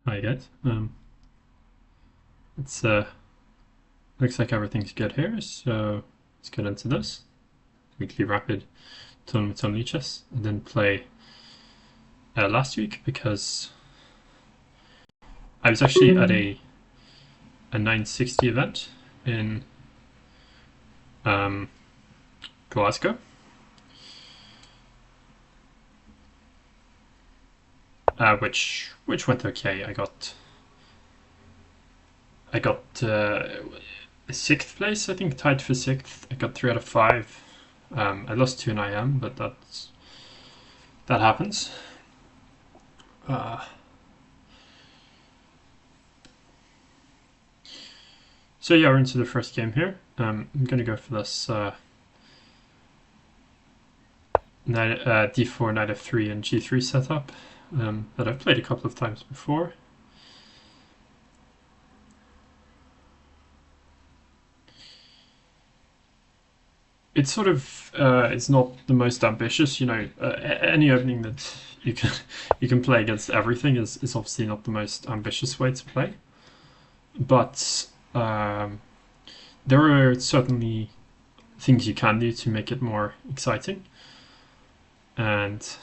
Hi guys. It's looks like everything's good here, so let's get into this. Weekly rapid tournament on lichess. I didn't play last week because I was actually at a 960 event in Glasgow. Which went okay. I got sixth place, I think, tied for sixth. I got 3 out of 5. I lost to an IM, but that happens. So yeah, we're into the first game here. I'm gonna go for this d4, knight f3, and g3 setup that I've played a couple of times before. It's sort of it's not the most ambitious, any opening that you can play against everything is obviously not the most ambitious way to play, but there are certainly things you can do to make it more exciting. And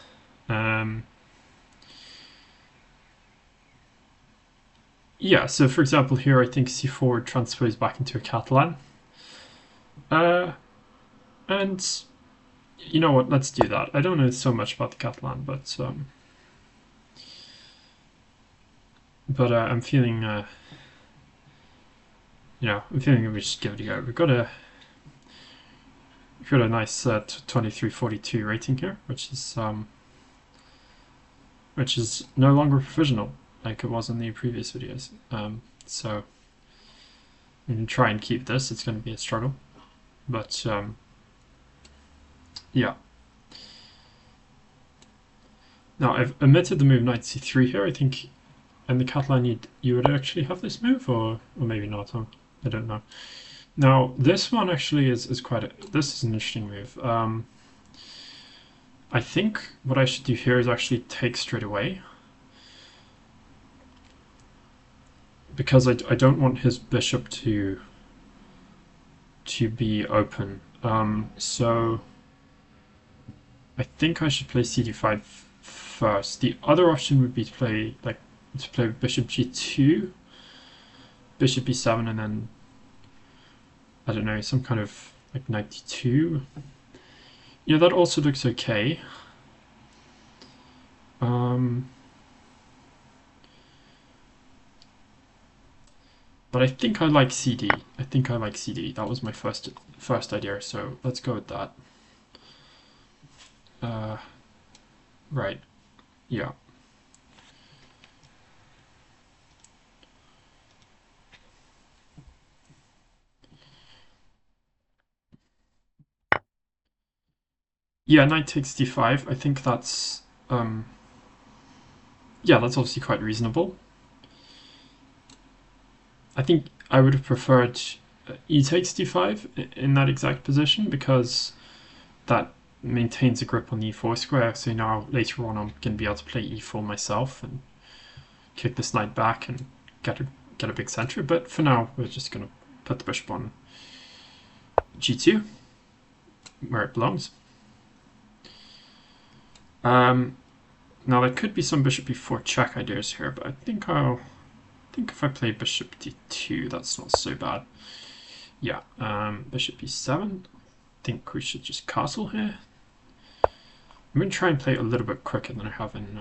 yeah, so for example here I think c4 transposed back into a Catalan. And you know what, let's do that. I don't know so much about the Catalan, but I'm feeling I'm feeling we should give it a go. We've got a nice 2342 rating here, which is no longer provisional like it was in the previous videos. So I'm going to try and keep this. It's going to be a struggle, but yeah. Now I've omitted the move knight c3 here. I think in the Catalan you would actually have this move, or maybe not. I don't know. Now this one actually is this is an interesting move. I think what I should do here is actually take straight away, because I don't want his bishop to be open. So I think I should play cd5 first. The other option would be to play bishop g2, bishop b7, and then I don't know, some kind of like knight d2. Yeah, that also looks okay. But I think I like CD. I think I like CD. That was my first idea, so let's go with that. Right. Yeah. Yeah, knight takes d5. I think that's yeah, that's obviously quite reasonable. I think I would have preferred e takes d5 in that exact position, because that maintains a grip on the e4 square. So now later on I'm going to be able to play e4 myself and kick this knight back and get a big center. But for now we're just going to put the bishop on g2 where it belongs. Now there could be some bishop b4 check ideas here, but I think if I play bishop d2, that's not so bad. Yeah, bishop b7. I think we should just castle here. I'm going to try and play it a little bit quicker than I have in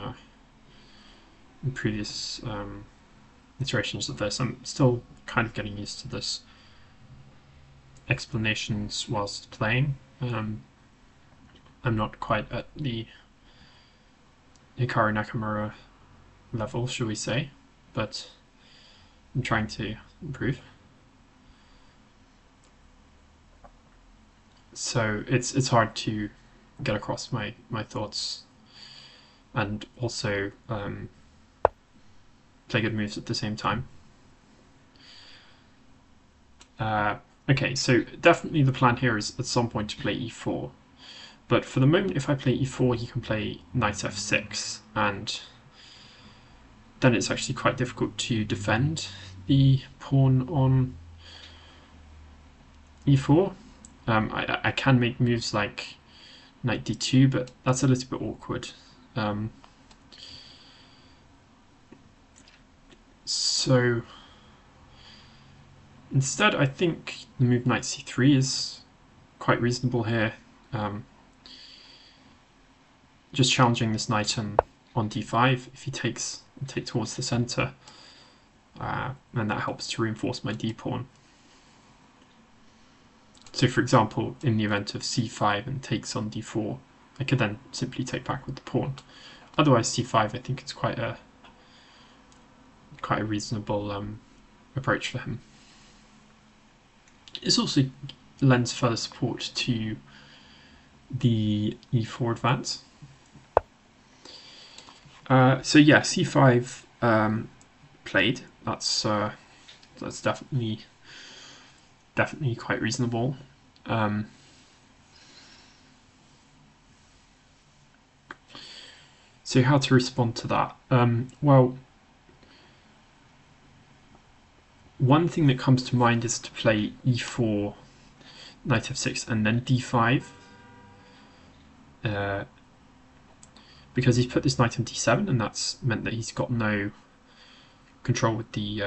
previous iterations of this. I'm still kind of getting used to this explanations whilst playing. I'm not quite at the Hikaru Nakamura level, shall we say, but I'm trying to improve. So it's hard to get across my thoughts and also play good moves at the same time. Okay, so definitely the plan here is at some point to play e4. But for the moment, if I play e4, he can play knight f6, and then it's actually quite difficult to defend the pawn on e4. I can make moves like knight d2, but that's a little bit awkward. So instead, I think the move knight c3 is quite reasonable here. Just challenging this knight on d5 if he takes towards the center, and that helps to reinforce my d-pawn. So for example, in the event of c5 and takes on d4, I could then simply take back with the pawn. Otherwise, c5 I think it's quite a reasonable approach for him. This also lends further support to the e4 advance. So yeah, c5 played. That's definitely quite reasonable. So how to respond to that? Well, one thing that comes to mind is to play e4, knight f6, and then d5. Because he's put this knight on d7, and that's meant that he's got no control with the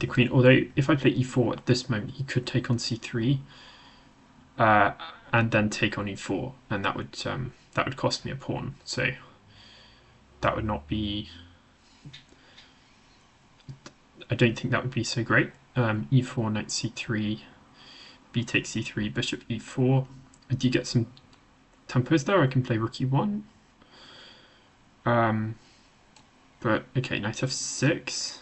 queen. Although if I play e4 at this moment, he could take on c3, and then take on e4, and that would cost me a pawn. So that would not be. I don't think that would be so great. E4, knight c3, b takes c3, bishop e4. I do get some tempos there. I can play rook e1. But okay, knight f6.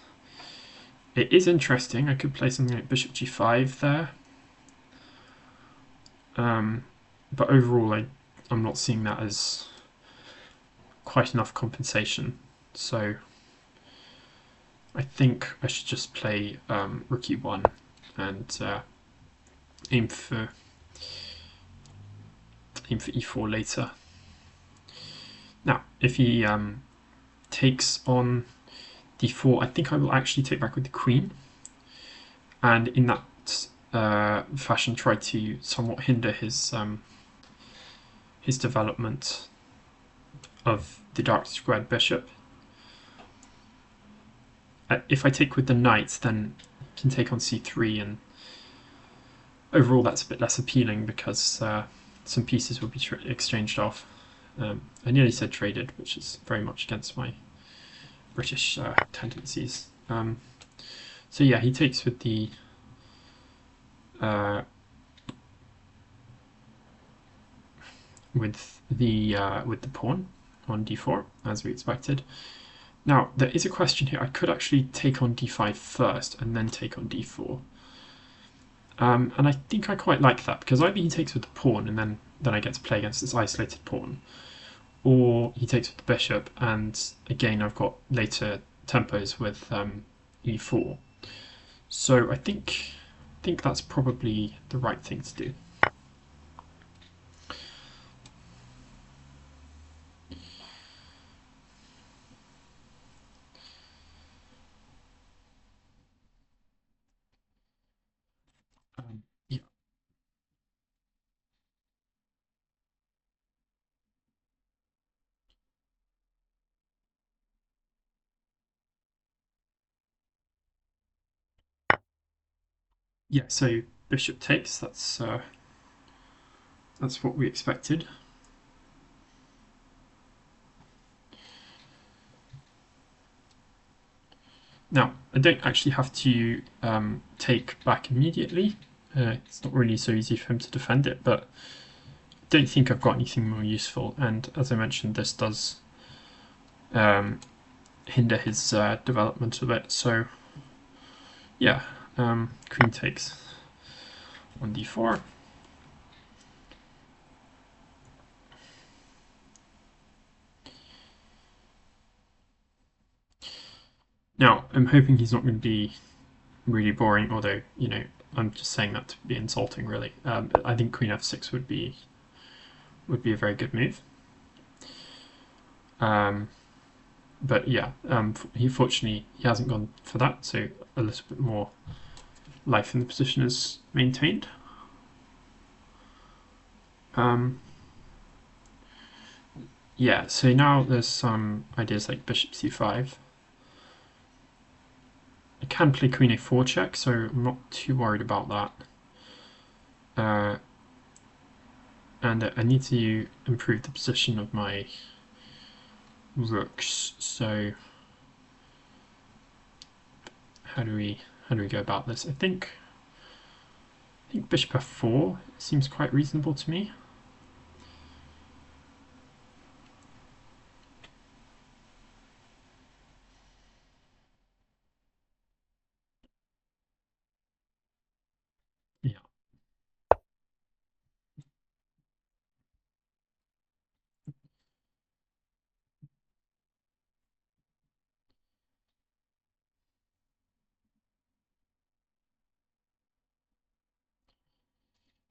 It is interesting. I could play something like bishop g5 there. But overall, I'm not seeing that as quite enough compensation. So I think I should just play rook e1 and aim for e4 later. Now, if he takes on d4, I think I will actually take back with the queen, and in that fashion try to somewhat hinder his development of the dark squared bishop. If I take with the knight, then he can take on c3, and overall that's a bit less appealing because some pieces will be exchanged off. I nearly said traded, which is very much against my British tendencies. So yeah, he takes with the pawn on d4, as we expected. Now there is a question here. I could actually take on d5 first and then take on d4. And I think I quite like that, because either he takes with the pawn and then I get to play against this isolated pawn, or he takes with the bishop, and again I've got later tempos with e4. So I think that's probably the right thing to do. Yeah. Yeah, so bishop takes, that's what we expected. Now, I don't actually have to take back immediately. It's not really so easy for him to defend it, but I don't think I've got anything more useful. And as I mentioned, this does hinder his development a bit. So yeah, queen takes on d4. Now, I'm hoping he's not going to be really boring, although, you know, I'm just saying that to be insulting, really. I think queen f6 would be a very good move. But yeah, fortunately he hasn't gone for that, so a little bit more life in the position is maintained. Yeah, so now there's some ideas like bishop c5. I can play queen a4 check, so I'm not too worried about that. And I need to improve the position of my rooks, so how do we go about this? I think bishop f4 seems quite reasonable to me. Yeah.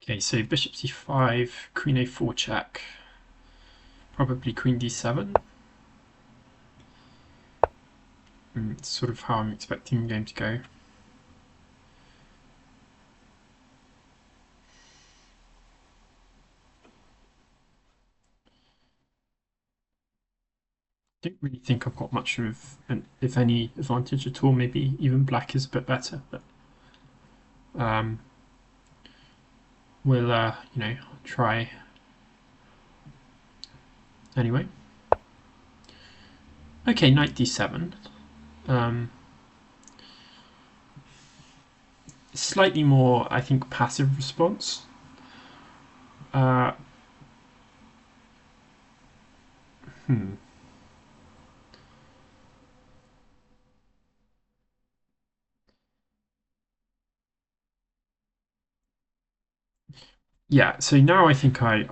Okay, so bishop c5, queen a4 check, probably queen d7. It's sort of how I'm expecting the game to go. I don't really think I've got much of, if any, advantage at all. Maybe even black is a bit better, but we'll try anyway. Okay, knight d7. Slightly more, I think, passive response. Yeah, so now I think I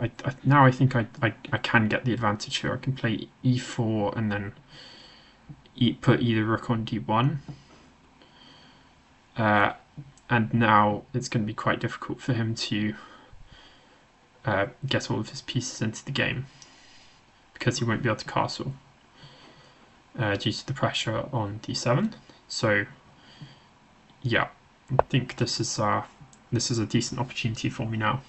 can get the advantage here. I can play e4 and then put either rook on d1. And now it's going to be quite difficult for him to get all of his pieces into the game because he won't be able to castle due to the pressure on d7. So yeah, I think this is a decent opportunity for me now.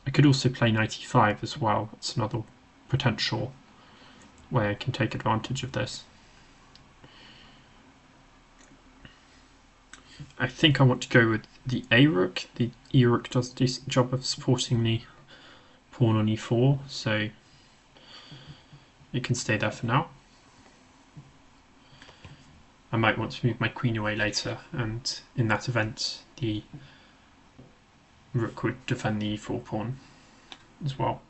I could also play knight e5 as well. That's another potential way I can take advantage of this. I think I want to go with the a rook. The e rook does a decent job of supporting the pawn on e4, so it can stay there for now. I might want to move my queen away later, and in that event the rook would defend the e4 pawn as well.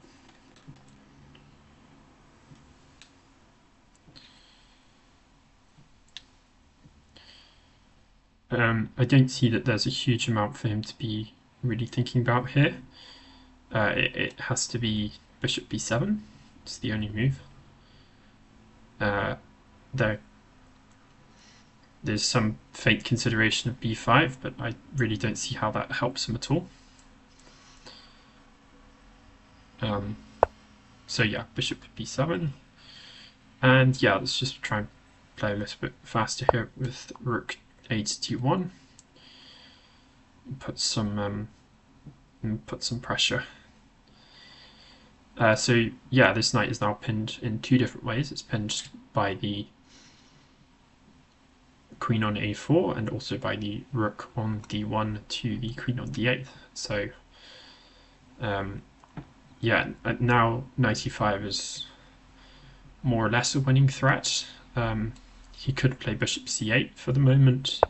I don't see that there's a huge amount for him to be really thinking about here. It has to be bishop b7. It's the only move. There's some faint consideration of b5, but I really don't see how that helps him at all. So yeah, bishop b7. And yeah, let's just try and play a little bit faster here with rook a to d1. Put some pressure. So yeah, this knight is now pinned in two different ways. It's pinned by the queen on a4 and also by the rook on d1 to the queen on d8. So yeah, now knight e5 is more or less a winning threat. He could play bishop c8 for the moment.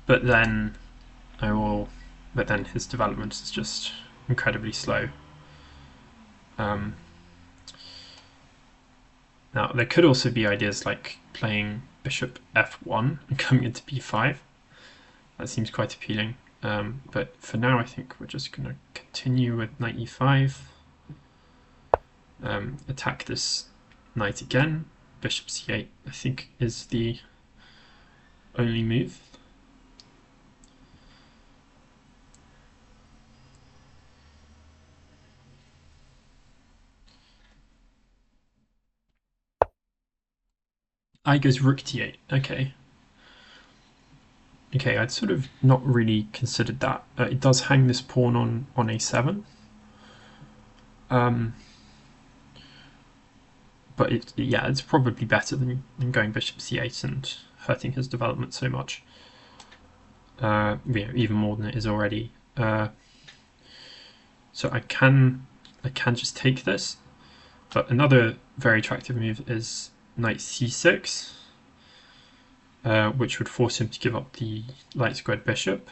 But then his development is just incredibly slow. Now there could also be ideas like playing bishop f1 and coming into b5. That seems quite appealing. But for now I think we're just going to continue with knight e5. Attack this knight again. Bishop c8 I think is the only move. I goes rook d8. Okay. Okay, I'd sort of not really considered that. It does hang this pawn on a7. But it's probably better than going bishop c8 and hurting his development so much. Even more than it is already. So I can just take this. But another very attractive move is knight c6, which would force him to give up the light squared bishop.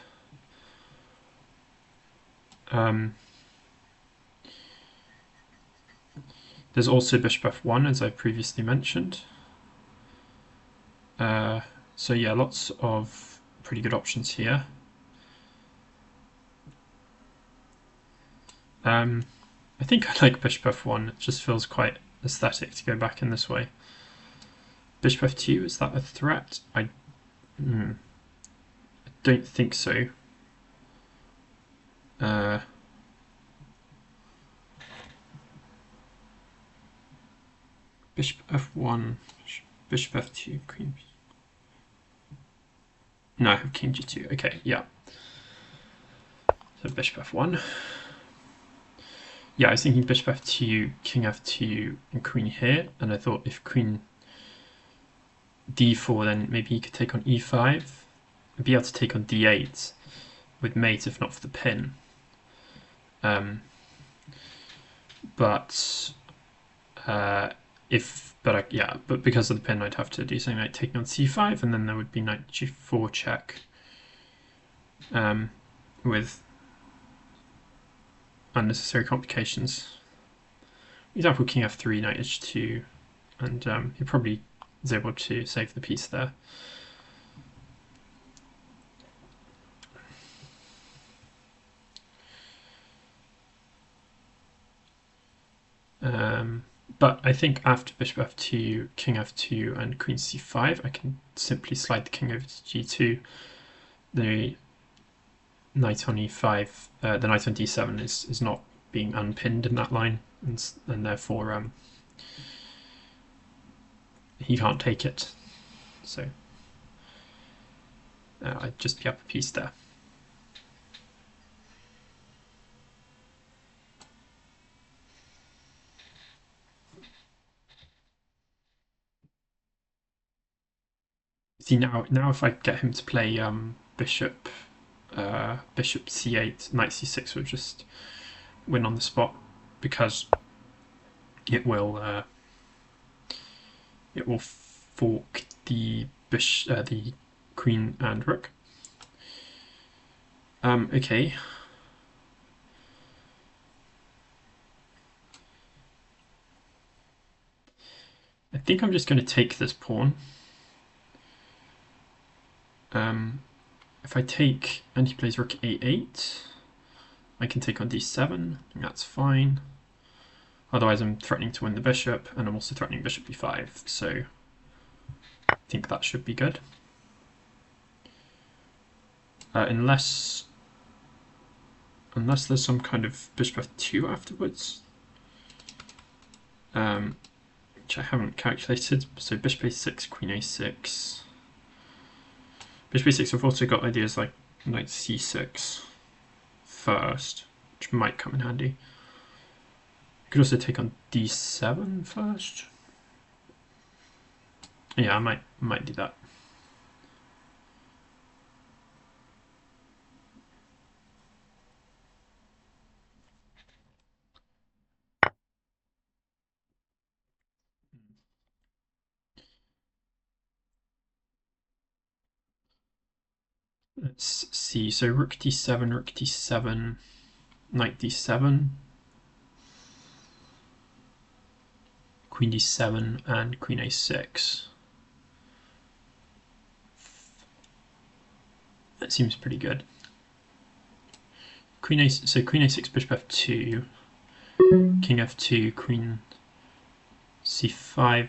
There's also bishop f1, as I previously mentioned. So yeah, lots of pretty good options here. I think I like bishop f1. It just feels quite aesthetic to go back in this way. Bishop f2, is that a threat? I don't think so. Bishop f1, bishop f2, queen. No, I have king g2. Okay, yeah. So bishop f1. Yeah, I was thinking bishop f2, king f2, and queen here, and I thought if queen d4, then maybe he could take on e5, and be able to take on d8 with mate, if not for the pin. But because of the pin, I'd have to do something like taking on c5, and then there would be knight g4 check with unnecessary complications. For example, king f3, knight h2, and he probably is able to save the piece there. But I think after bishop f2, king f2, and queen c5, I can simply slide the king over to g2. The knight on e5, the knight on d7 is not being unpinned in that line, and therefore he can't take it. So I'd just be up a piece there. See, now if I get him to play bishop c8, knight c6 would just win on the spot, because it will fork the the queen and rook. Okay. I think I'm just going to take this pawn. If I take and he plays rook a8, I can take on d7, and that's fine. Otherwise I'm threatening to win the bishop, and I'm also threatening bishop e5, so I think that should be good. Unless there's some kind of bishop f2 afterwards, which I haven't calculated. So bishop a6, queen a6. Bishop a6, I've also got ideas like knight c6 first, which might come in handy. I could also take on d7 first. Yeah, I might do that. Let's see, so rook d7, knight d7, queen d7, and queen a6. That seems pretty good. Queen a6, bishop f2, king f2, queen c5,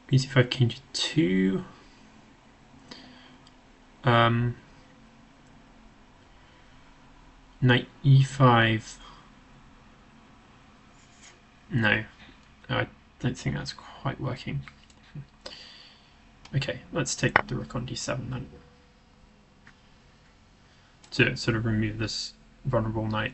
queen c5, king g2. Knight e5. No, I don't think that's quite working. Okay, let's take the rook on d7 then, to sort of remove this vulnerable knight.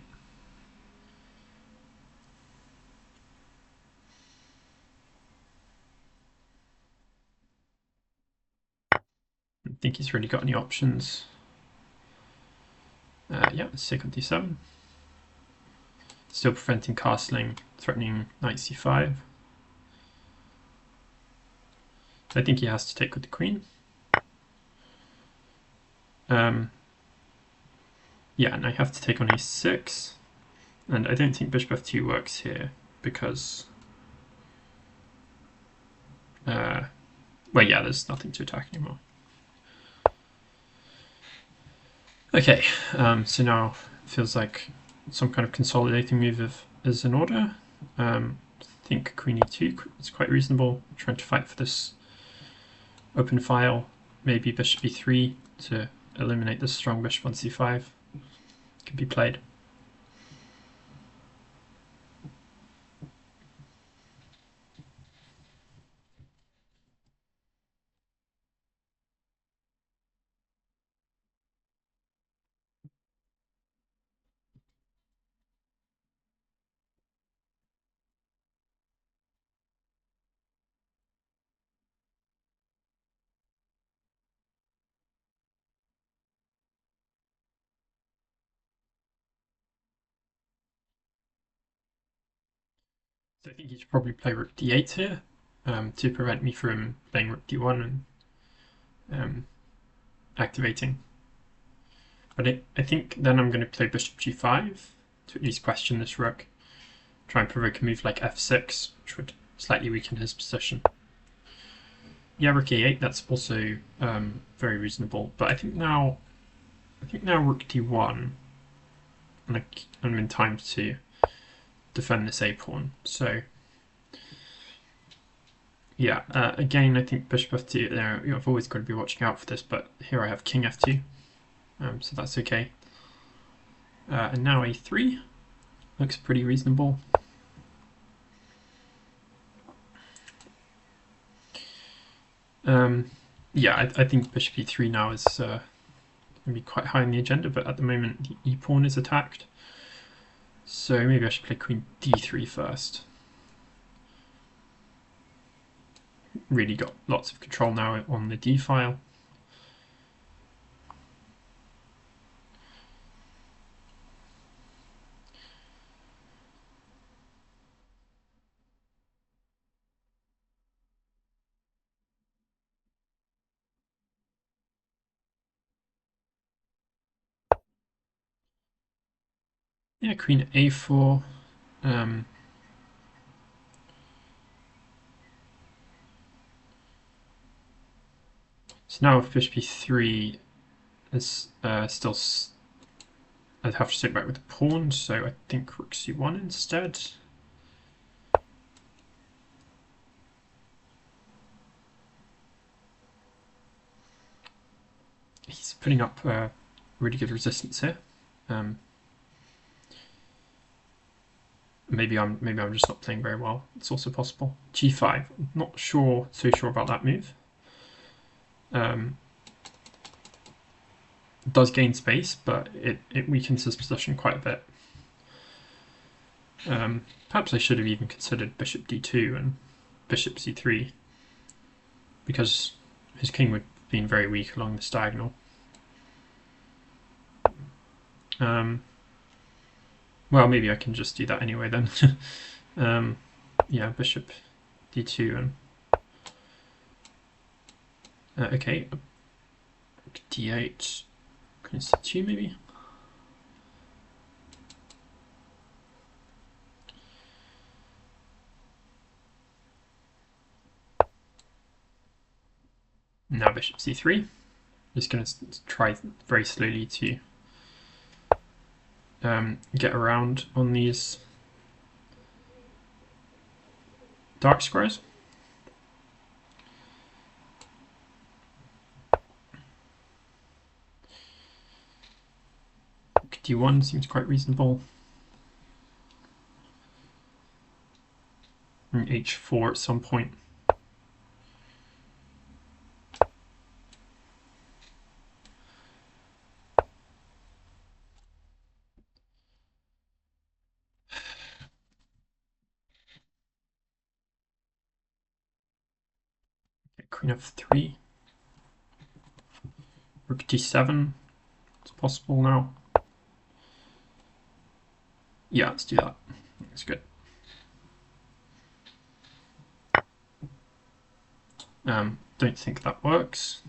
I don't think he's really got any options. Yeah, let's take on d7. Still preventing castling, threatening knight c5. I think he has to take with the queen. Yeah, and I have to take on e6. And I don't think bishop f2 works here because... well, yeah, there's nothing to attack anymore. Okay, so now it feels like some kind of consolidating move is in order. I think queen e2 is quite reasonable. I'm trying to fight for this open file. Maybe bishop e3 to eliminate this strong bishop on c5 can be played. So I think he should probably play rook d8 here to prevent me from playing rook d1 and activating. But I think then I'm going to play bishop g5 to at least question this rook. Try and provoke a move like f6, which would slightly weaken his position. Yeah, rook a8, that's also very reasonable. But I think now rook d1, and I'm in time to defend this a pawn. So yeah, again, I think bishop f2. I've always got to be watching out for this, but here I have king f2, so that's okay. And now a3 looks pretty reasonable. Yeah, I think bishop e3 now is going to be quite high on the agenda, but at the moment the e-pawn is attacked. So maybe I should play queen d3 first. Really got lots of control now on the d file. Yeah, queen a4. So now if bishop e3 is still... I'd have to sit back with the pawn, so I think rook c1 instead. He's putting up really good resistance here. Maybe I'm just not playing very well. It's also possible. g5. Not so sure about that move. Does gain space, but it weakens his position quite a bit. Perhaps I should have even considered bishop d2 and bishop c3, because his king would have been very weak along this diagonal. Well, maybe I can just do that anyway then. Yeah, bishop d2 and... okay, d8, queen c2 maybe? Now bishop c3. Just going to try very slowly to get around on these dark squares. d1 seems quite reasonable. taking h4 at some point. Okay, queen f3. Rook d7. It's possible now. Yeah, let's do that. That's good. Don't think that works.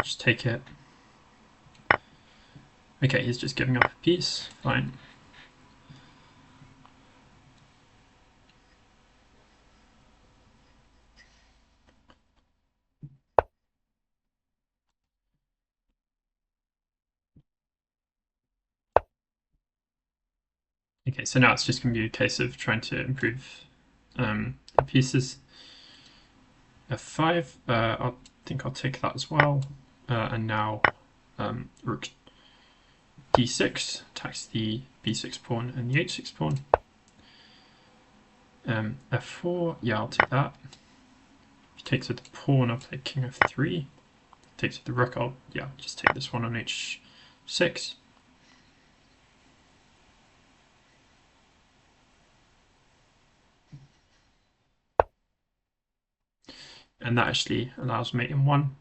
Just take it. Okay, he's just giving up a piece. Fine. Okay, so now it's just going to be a case of trying to improve the pieces. f5. I think I'll take that as well. And now rook d6 attacks the b6 pawn and the h6 pawn. f4. Yeah, I'll take that. If he takes with the pawn, I'll play king f3. Takes with the rook, I'll just take this one on h6. And that actually allows mate in one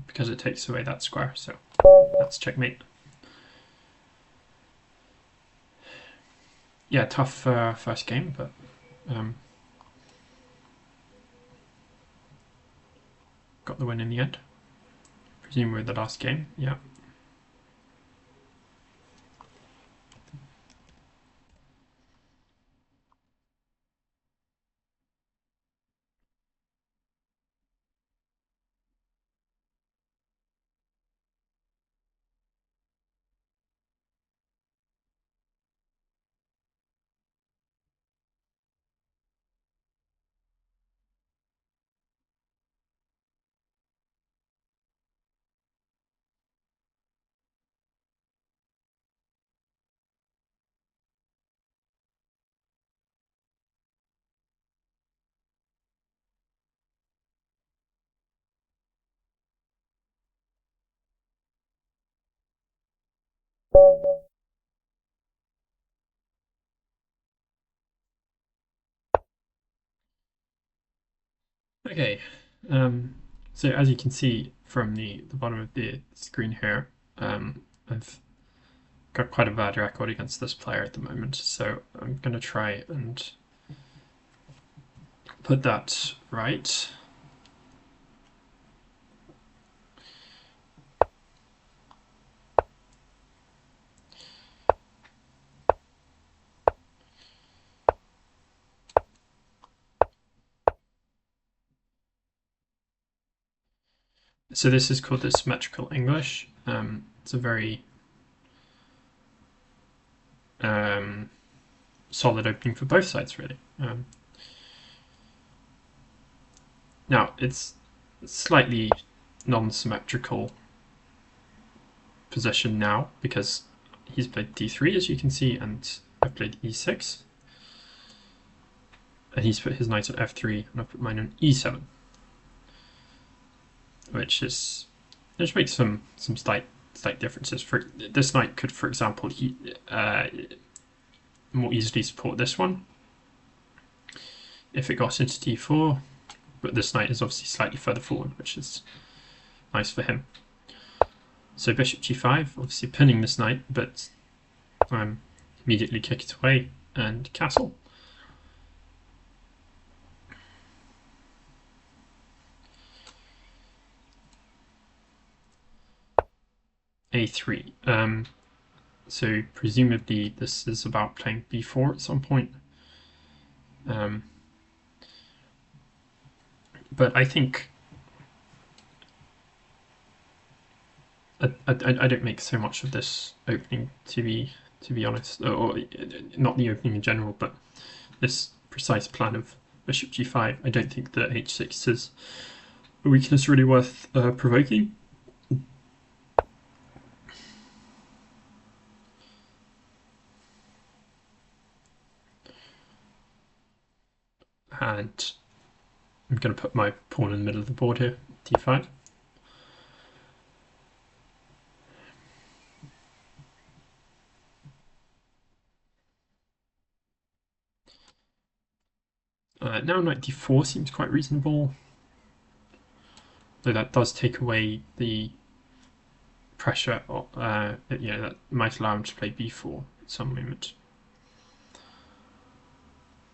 because it takes away that square. So that's checkmate. Yeah, tough first game, but got the win in the end. Presumably the last game, yeah. Okay, so as you can see from the bottom of the screen here, I've got quite a bad record against this player at the moment, so I'm going to try and put that right. So this is called the symmetrical English. It's a very solid opening for both sides, really. Now, it's slightly non-symmetrical position now because he's played d3, as you can see, and I've played e6. And he's put his knight on f3, and I've put mine on e7. Which makes some slight differences. For this knight could, for example, more easily support this one if it got into d4, but this knight is obviously slightly further forward, which is nice for him. So bishop g5, obviously pinning this knight, but immediately kick it away and castle. a3. So presumably this is about playing b4 at some point. But I think I don't make so much of this opening, to be honest, or not the opening in general, but this precise plan of bishop g5. I don't think that h6 is a weakness really worth provoking. and I'm going to put my pawn in the middle of the board here, d5. Now knight d4 seems quite reasonable, though that does take away the pressure, that might allow him to play b4 at some moment.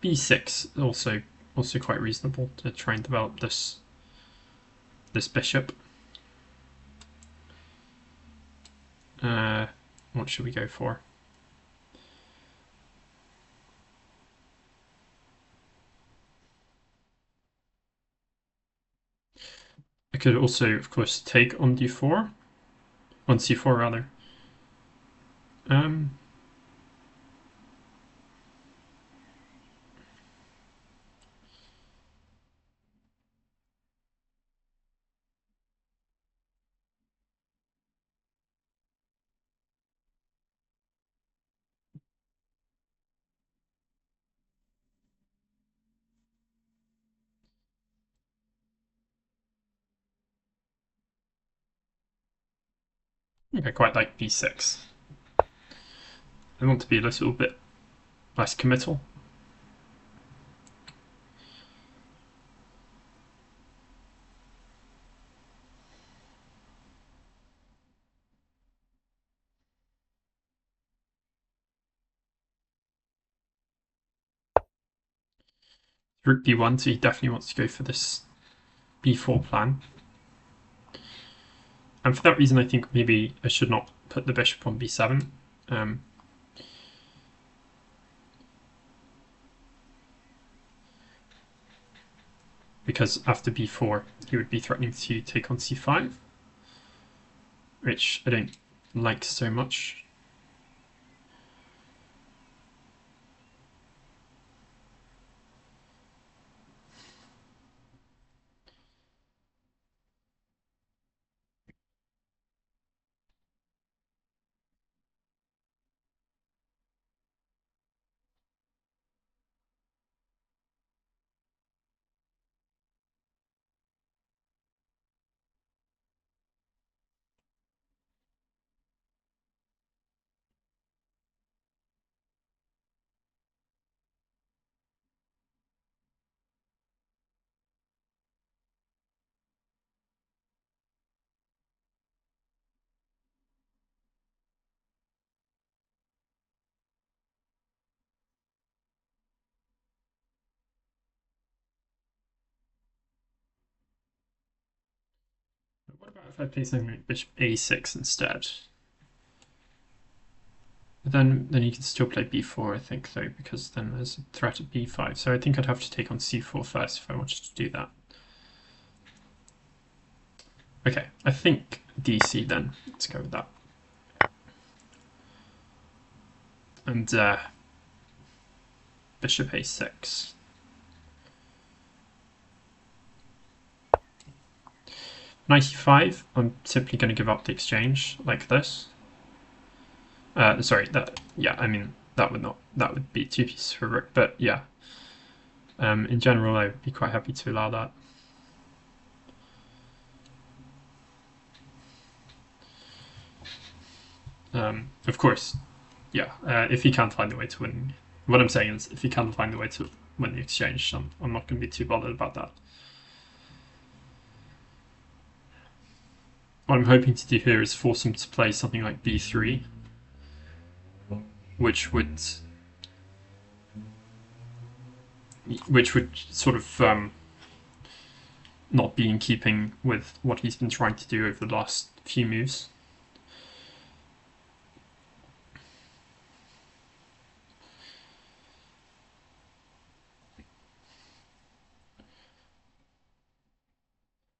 b6 also quite reasonable to try and develop this bishop. What should we go for? I could also, of course, take on d4, on c4 rather. I quite like b6. I want to be a little bit less committal. Rook b1, so he definitely wants to go for this b4 plan. And for that reason, I think maybe I should not put the bishop on b7. Because after b4, he would be threatening to take on c5, which I don't like so much. What about if I play something like bishop a6 instead? But then you can still play b4, I think, though, because then there's a threat at b5. So I think I'd have to take on c4 first if I wanted to do that. Okay, I think dc then. Let's go with that. And bishop a6. Knight e5, I'm simply going to give up the exchange like this. Sorry, that would be two pieces for rook, but yeah. In general, I would be quite happy to allow that. Of course, yeah. If he can't find a way to win, what I'm saying is, if he can't find a way to win the exchange, I'm not going to be too bothered about that. What I'm hoping to do here is force him to play something like b3, which would sort of not be in keeping with what he's been trying to do over the last few moves.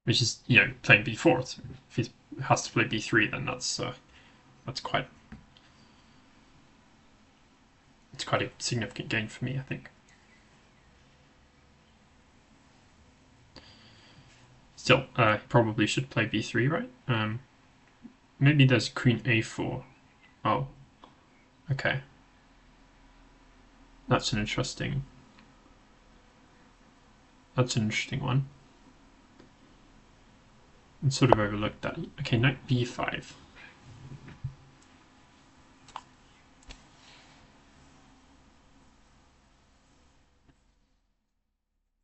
Which is, playing b4. So if he has to play b3, then that's quite a significant gain for me, I think. Still, he probably should play b3, right? Maybe there's queen a4. Oh, okay. That's an interesting That's an interesting one. I sort of overlooked that. Okay, knight b5.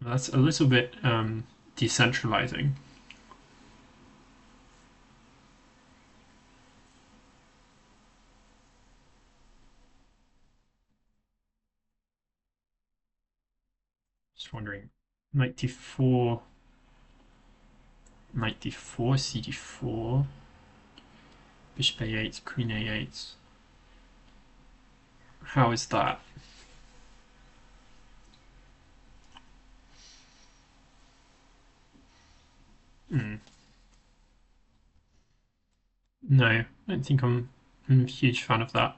That's a little bit decentralizing. Just wondering, knight d4, knight d4, cd4, bishop a8, queen a8. How is that? No, I don't think I'm a huge fan of that.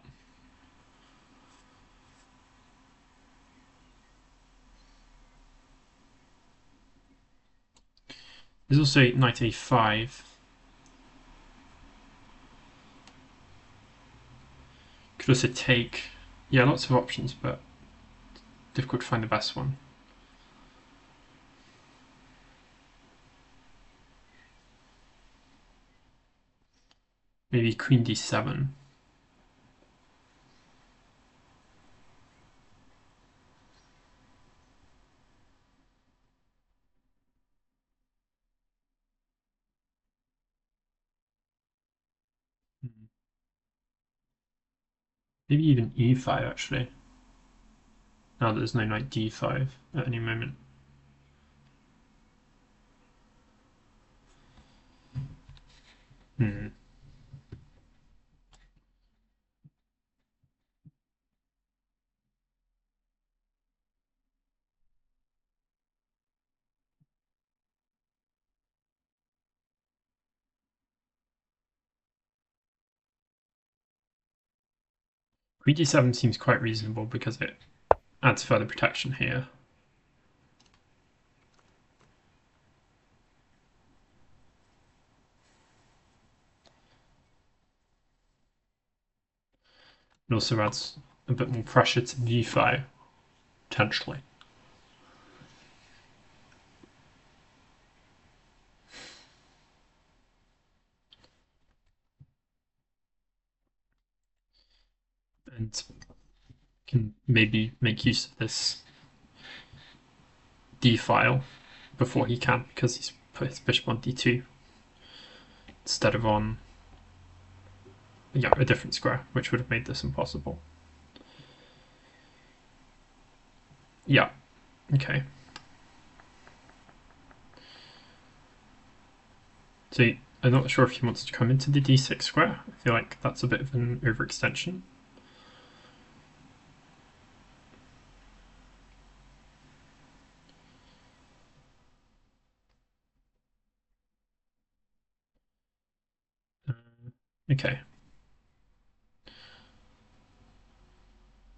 There's also knight a5. Could also take. Yeah, lots of options, but difficult to find the best one. Maybe queen d7. Maybe even e5 actually. Now that there's no knight d5 at any moment. Hmm. Queen d7 seems quite reasonable because it adds further protection here. It also adds a bit more pressure to d5, potentially. And can maybe make use of this d file before he can, because he's put his bishop on d2 instead of on a different square, which would have made this impossible. Yeah, okay. So I'm not sure if he wants to come into the d6 square. I feel like that's a bit of an overextension. Okay. I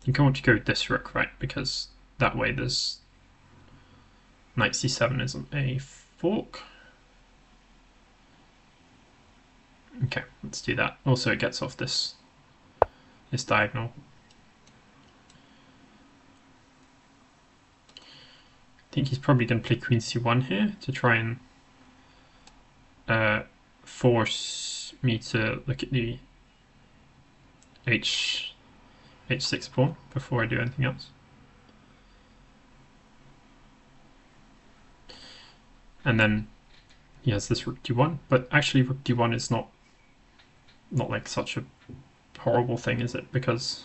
think I want to go with this rook, right? Because that way there's knight c7 isn't a fork. Okay, let's do that. Also, it gets off this diagonal. I think he's probably going to play queen c1 here to try and force me to look at the h6 pawn before I do anything else. And then he has this rook d1, but actually rook d1 is not like such a horrible thing, is it? Because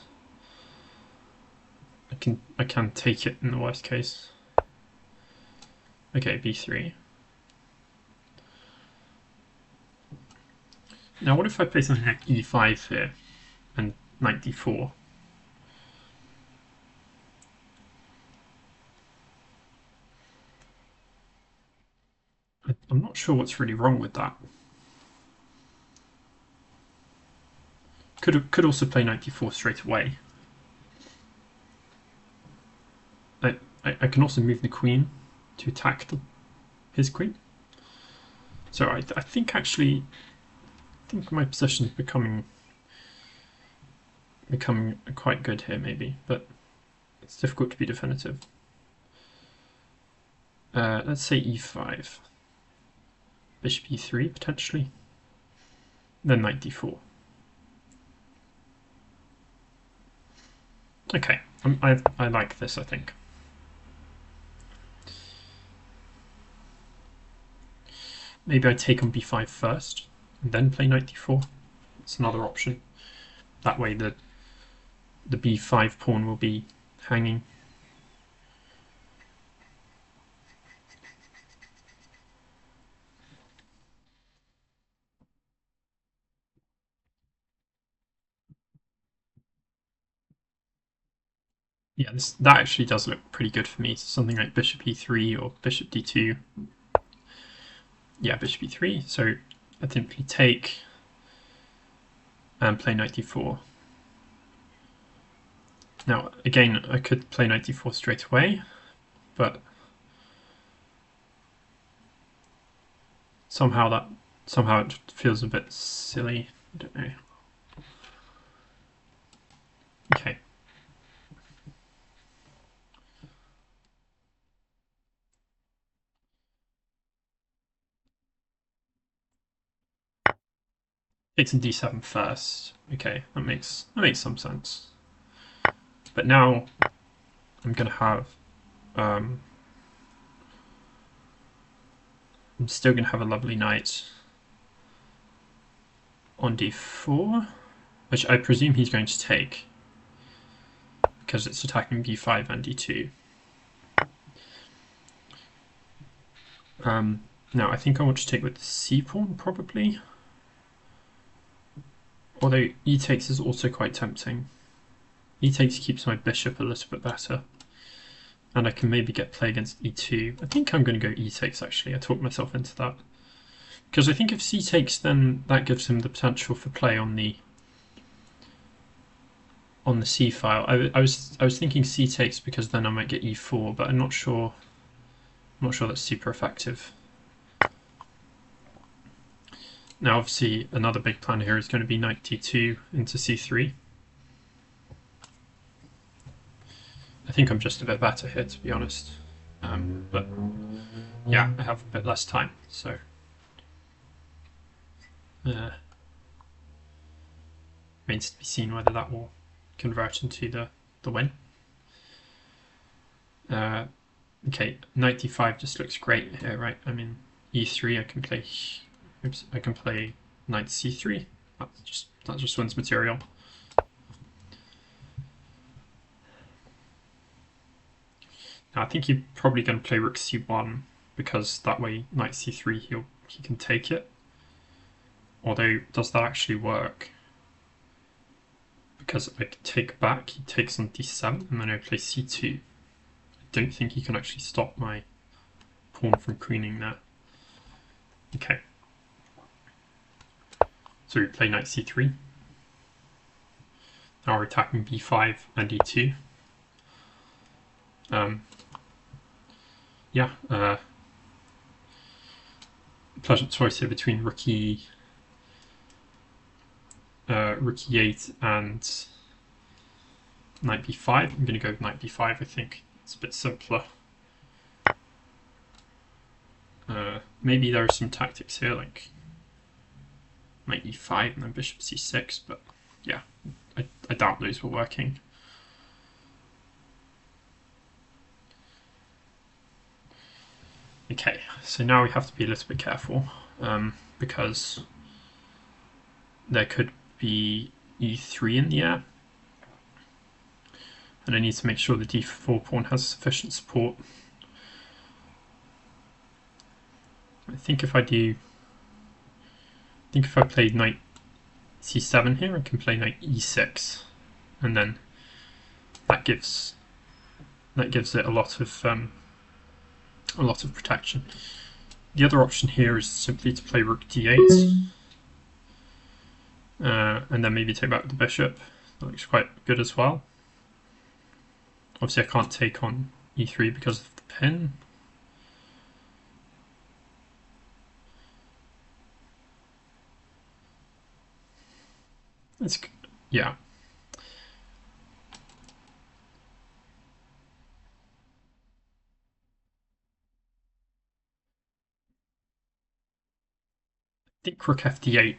I can take it in the worst case. Okay, b3. Now what if I play something like e5 here and knight d4? I'm not sure what's really wrong with that. Could also play knight d4 straight away. I can also move the queen to attack his queen. So I think actually, I think my position is becoming quite good here maybe, but it's difficult to be definitive. Let's say e5. Bishop e3 potentially. Then knight d4. Okay, I like this, I think. Maybe I take on b5 first, and then play knight d4. It's another option. That way the b5 pawn will be hanging. Yeah, that actually does look pretty good for me. So something like bishop e3 or bishop d2. Yeah, bishop e3. So I simply take and play knight d4. Now, again, I could play knight d4 straight away, but somehow it feels a bit silly. I don't know. Okay. Takes in d7 first. Okay, that makes some sense. But now I'm gonna have I'm still gonna have a lovely knight on d4, which I presume he's going to take because it's attacking b5 and d2. Now I think I want to take with the c pawn probably, although e takes is also quite tempting. E takes keeps my bishop a little bit better, and I can maybe get play against e2. I think I'm going to go e takes actually. I talked myself into that because I think if c takes, then that gives him the potential for play on the c file. I was thinking c takes because then I might get e4, but I'm not sure. I'm not sure that's super effective. Now, obviously, another big plan here is going to be knight d2 into c3. I think I'm just a bit better here, to be honest. But yeah, I have a bit less time, so remains to be seen whether that will convert into the win. Okay, knight d5 just looks great here, right? I mean, e3 I can play. Oops, I can play knight c3. That just wins material. Now I think you're probably going to play rook c1 because that way knight c3 he can take it. Although, does that actually work? Because I could take back, he takes on d7, and then I play c2. I don't think he can actually stop my pawn from queening there. Okay. So we play knight c3. Now we're attacking b5 and e2. Yeah, pleasant choice here between rook e8 and knight b5. I'm going to go with knight b5, I think. It's a bit simpler. Maybe there are some tactics here, like knight e5 and then bishop c6, but yeah, I doubt those were working. Okay, so now we have to be a little bit careful because there could be e3 in the air, and I need to make sure the d4 pawn has sufficient support. I think if I play knight c7 here, I can play knight e6, and then that gives it a lot of protection. The other option here is simply to play rook d8, and then maybe take back the bishop. That looks quite good as well. Obviously, I can't take on e3 because of the pin. Yeah. think rook fd8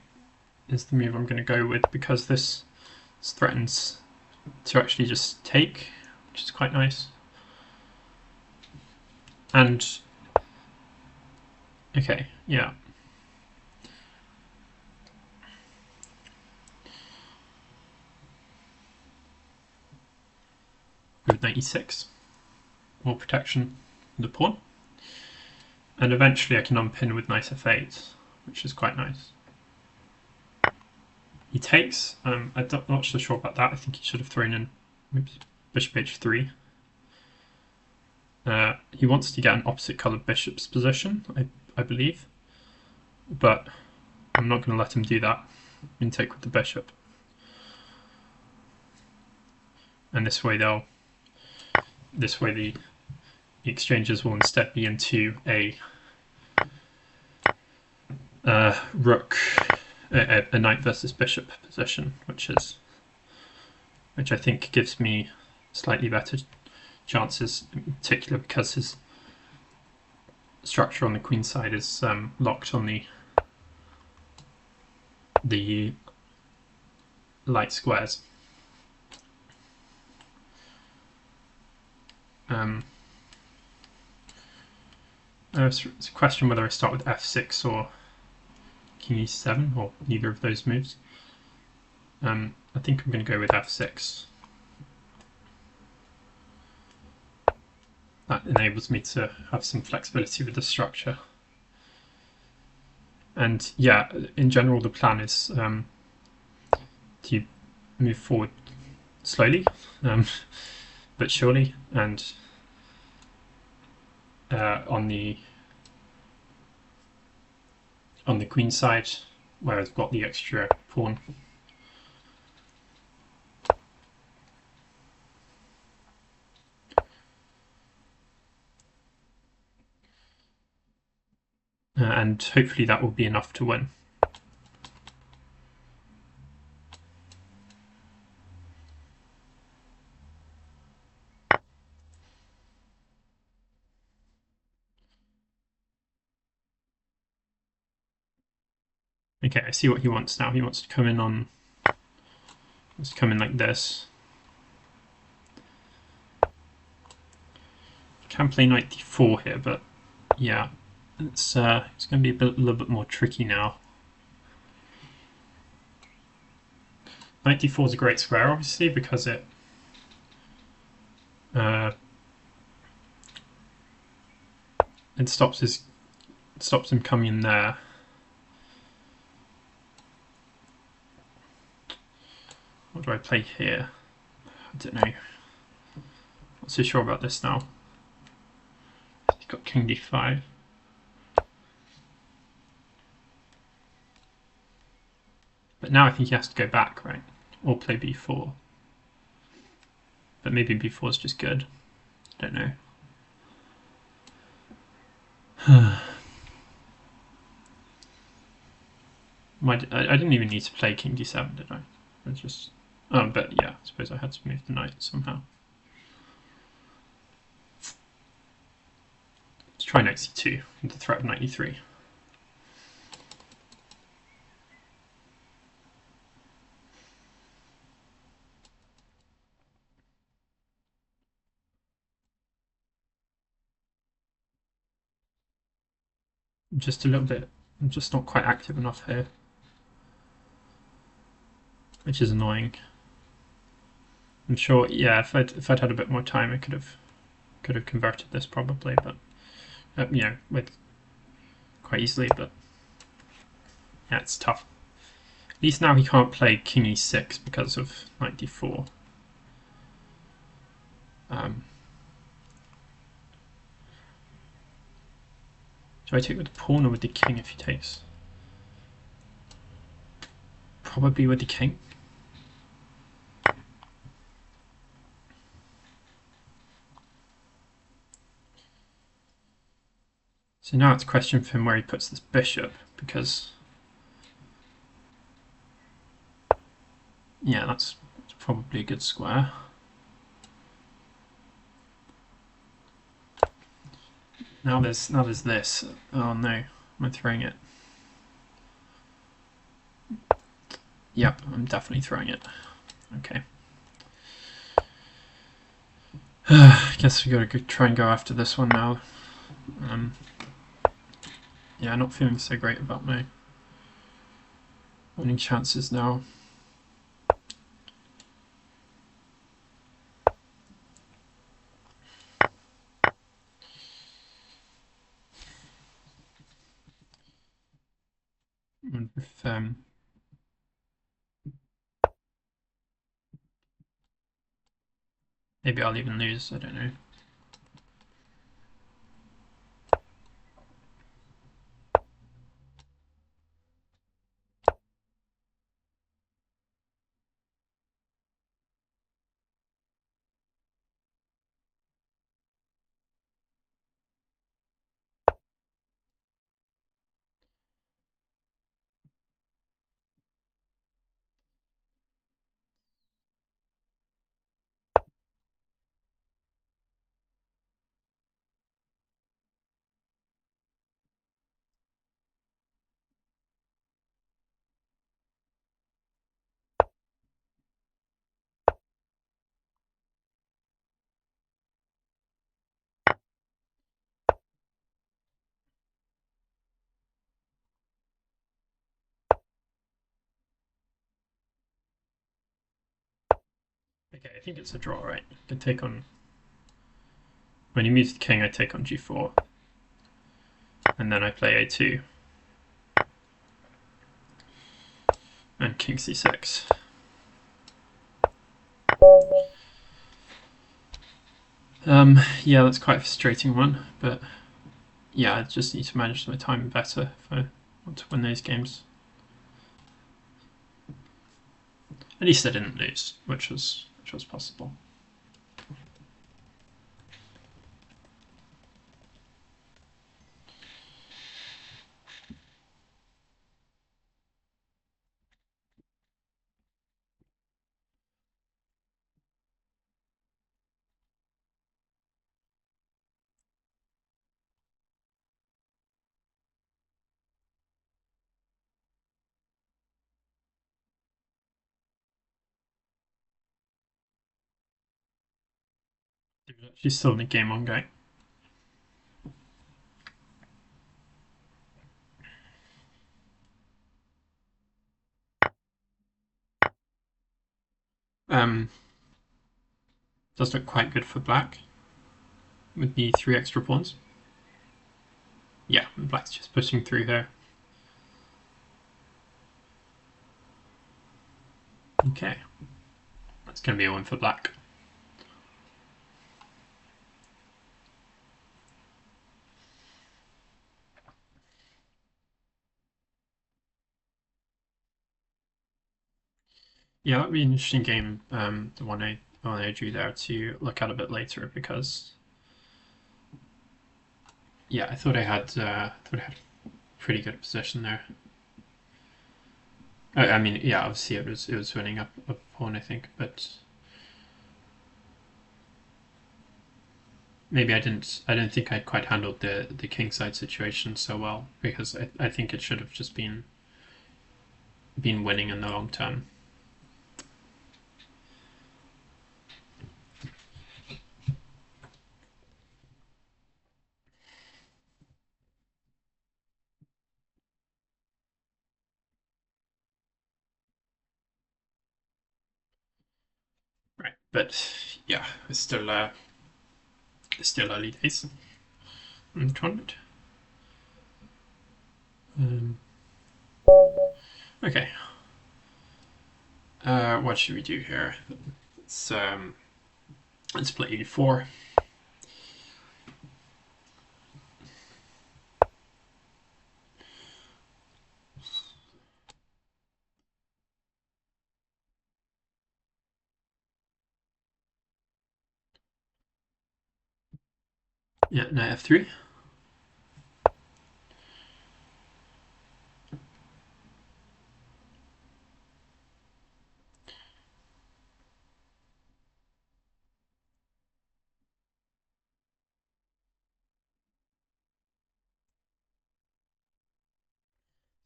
is the move I'm going to go with, because this threatens to actually just take, which is quite nice. And okay, yeah. With knight e6, more protection for the pawn. And eventually I can unpin with knight f8, which is quite nice. He takes. I'm not so sure about that. I think he should have thrown in bishop h3. He wants to get an opposite coloured bishop's position, I believe. But I'm not going to let him do that and take with the bishop. And this way the exchanges will instead be into a rook, a knight versus bishop position, which I think gives me slightly better chances, in particular because his structure on the queen side is locked on the light squares. It's a question whether I start with f6 or king e7, or neither of those moves. I think I'm going to go with f6. That enables me to have some flexibility with the structure. And yeah, in general the plan is to move forward slowly, but surely, and on the queen side, where I've got the extra pawn, and hopefully that will be enough to win. Okay, I see what he wants now. He wants to come in like this. Can play knight d4 here, but yeah, it's going to be a little bit more tricky now. Knight d4 is a great square, obviously, because it stops him coming in there. What do I play here? I don't know. Not so sure about this now. He's got king d5. But now I think he has to go back, right? Or play b4. But maybe b4 is just good. I don't know. I didn't even need to play king d7, did I? I just... Oh, but yeah, I suppose I had to move the knight somehow. Let's try knight c2 with the threat of knight e3. Just a little bit, I'm just not quite active enough here, which is annoying. I'm sure, yeah, if I'd had a bit more time, I could have converted this probably, but you know, with quite easily. But yeah, it's tough. At least now he can't play king e6 because of knight d4. Do I take with the pawn or with the king if he takes? Probably with the king. So now it's a question for him where he puts this bishop, because yeah, that's probably a good square. Now there's this. Oh no, am I throwing it? Yep, I'm definitely throwing it. Okay. I guess we gotta try and go after this one now. Yeah, not feeling so great about my winning chances now. If, maybe I'll even lose, I don't know. Okay, I think it's a draw, right? I can take on... When he moves the king, I take on g4. And then I play a2. And king c6. Yeah, that's quite a frustrating one, but yeah, I just need to manage my time better if I want to win those games. At least I didn't lose, which was possible. She's still in the game ongoing. Does look quite good for black with the 3 extra pawns. Yeah, black's just pushing through here. Okay, that's going to be a win for black. Yeah, that'd be an interesting game. The one I drew there to look at a bit later because yeah, I thought I had pretty good position there. I mean, yeah, obviously it was winning up a pawn, I think, but maybe I don't think I quite handled the kingside situation so well because I think it should have just been winning in the long term. Right, but yeah, it's still early days in the tournament. Okay, what should we do here? Let's play e4. Yeah, knight f3.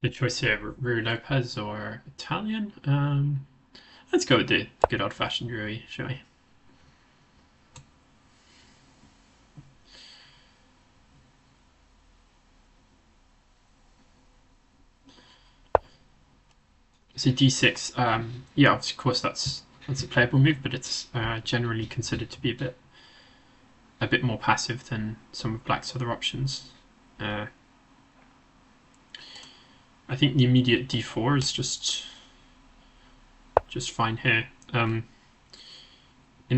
The choice here, Rui Lopez or Italian? Let's go with the good old-fashioned Rui, shall we? So d6, yeah, of course that's a playable move, but it's generally considered to be a bit more passive than some of Black's other options. I think the immediate d4 is just fine here. In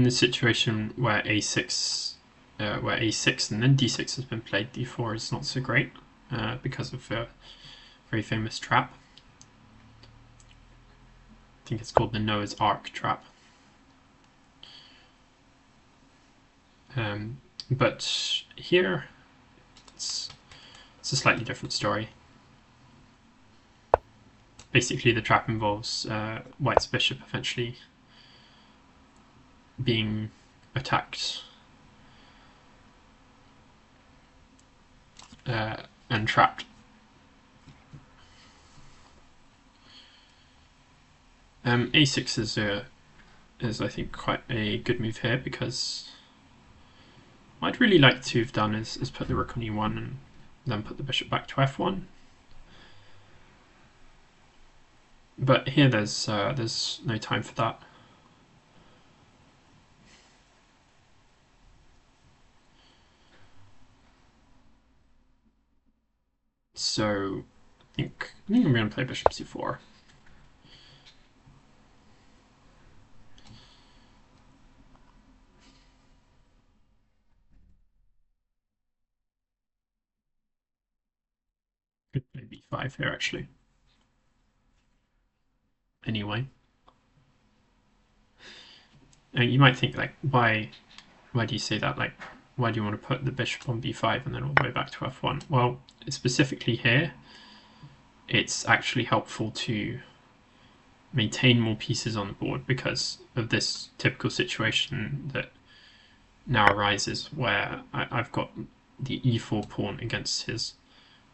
the situation where a6 and then d6 has been played, d4 is not so great because of a very famous trap. I think it's called the Noah's Ark trap. But here, it's a slightly different story. Basically, the trap involves White's bishop eventually being attacked and trapped. A6 is I think quite a good move here because what I'd really like to have done is put the rook on e1 and then put the bishop back to f1. But here there's no time for that. So I think I'm going to play bishop c4. Could play b5 here actually. Anyway, you might think like why do you say that? Like why do you want to put the bishop on b5 and then all the way back to f1? Well, specifically here, it's actually helpful to maintain more pieces on the board because of this typical situation that now arises where I've got the e4 pawn against his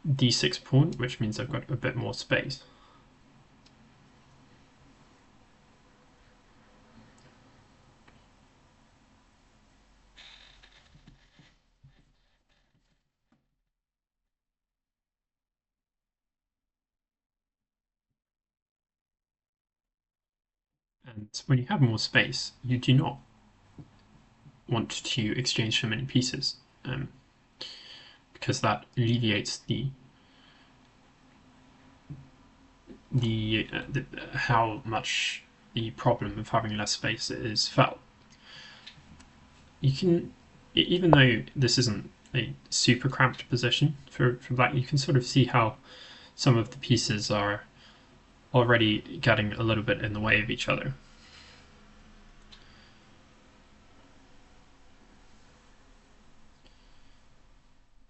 d6 pawn, which means I've got a bit more space. And when you have more space, you do not want to exchange so many pieces because that alleviates how much the problem of having less space is felt. You can, even though this isn't a super cramped position for Black, you can sort of see how some of the pieces are already getting a little bit in the way of each other.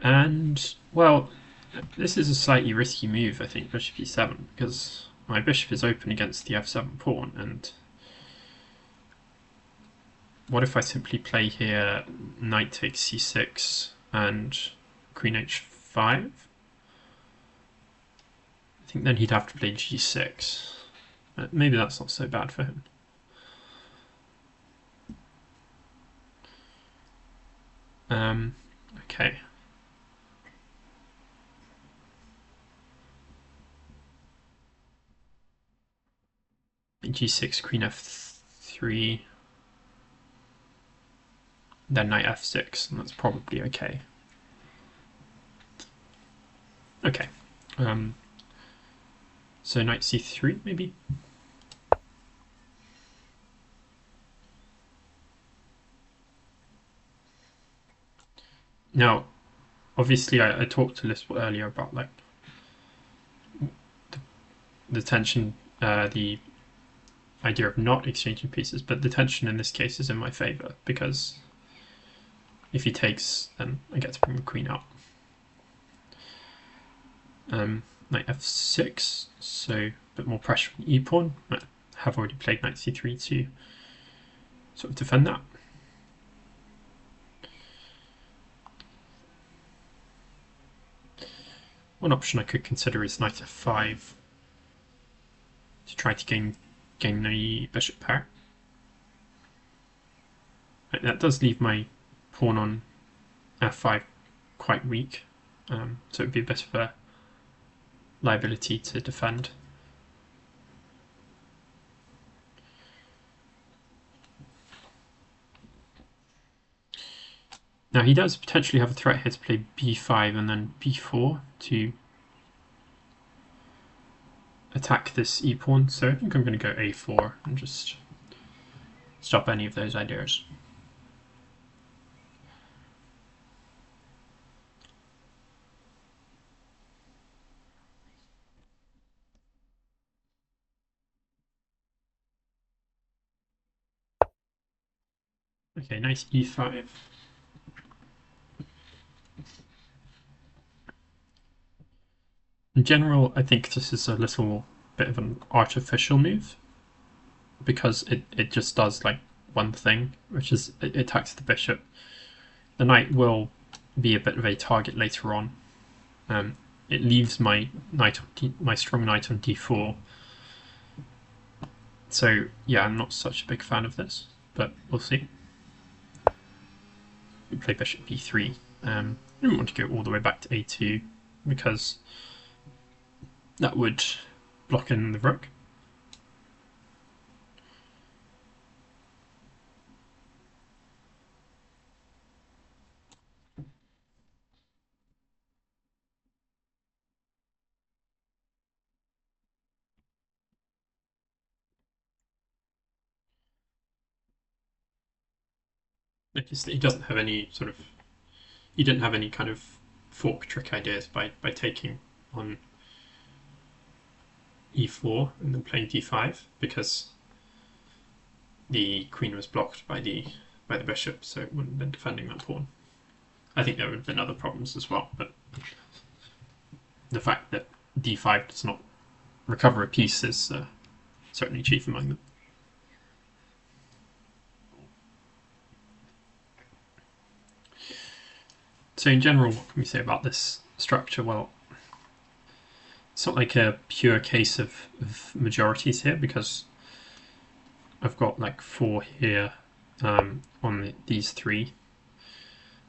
And, well, this is a slightly risky move, I think, bishop e7, because my bishop is open against the f7 pawn, and what if I simply play here knight takes c6 and queen h5? I think then he'd have to play g6. Maybe that's not so bad for him. Okay. G6, queen f3, then knight f6, and that's probably okay. Okay. So knight c3, maybe? Now, obviously, I talked to Lisp earlier about like the tension, the idea of not exchanging pieces, but the tension in this case is in my favor because if he takes, then I get to bring the queen out. Knight f6, so a bit more pressure on the e-pawn. I have already played knight c3 to sort of defend that. One option I could consider is knight f5 to try to gain the bishop pair. That does leave my pawn on f5 quite weak, so it would be a bit of a liability to defend. Now he does potentially have a threat here to play b5 and then b4 to attack this e-pawn, so I think I'm going to go a4 and just stop any of those ideas. Okay, nice e5. In general, I think this is a little bit of an artificial move because it just does like one thing, which is it attacks the bishop. The knight will be a bit of a target later on. It leaves my strong knight on d4. So yeah, I'm not such a big fan of this, but we'll see. We play bishop b3. I don't want to go all the way back to a2 because that would block in the rook. He doesn't have any sort of. He didn't have any kind of fork trick ideas by taking on e4 and then playing d5 because the queen was blocked by the bishop, so it wouldn't have been defending that pawn. I think there would have been other problems as well, but the fact that d5 does not recover a piece is certainly chief among them. So in general, what can we say about this structure? Well, it's not like a pure case of majorities here because I've got like 4 here on these 3,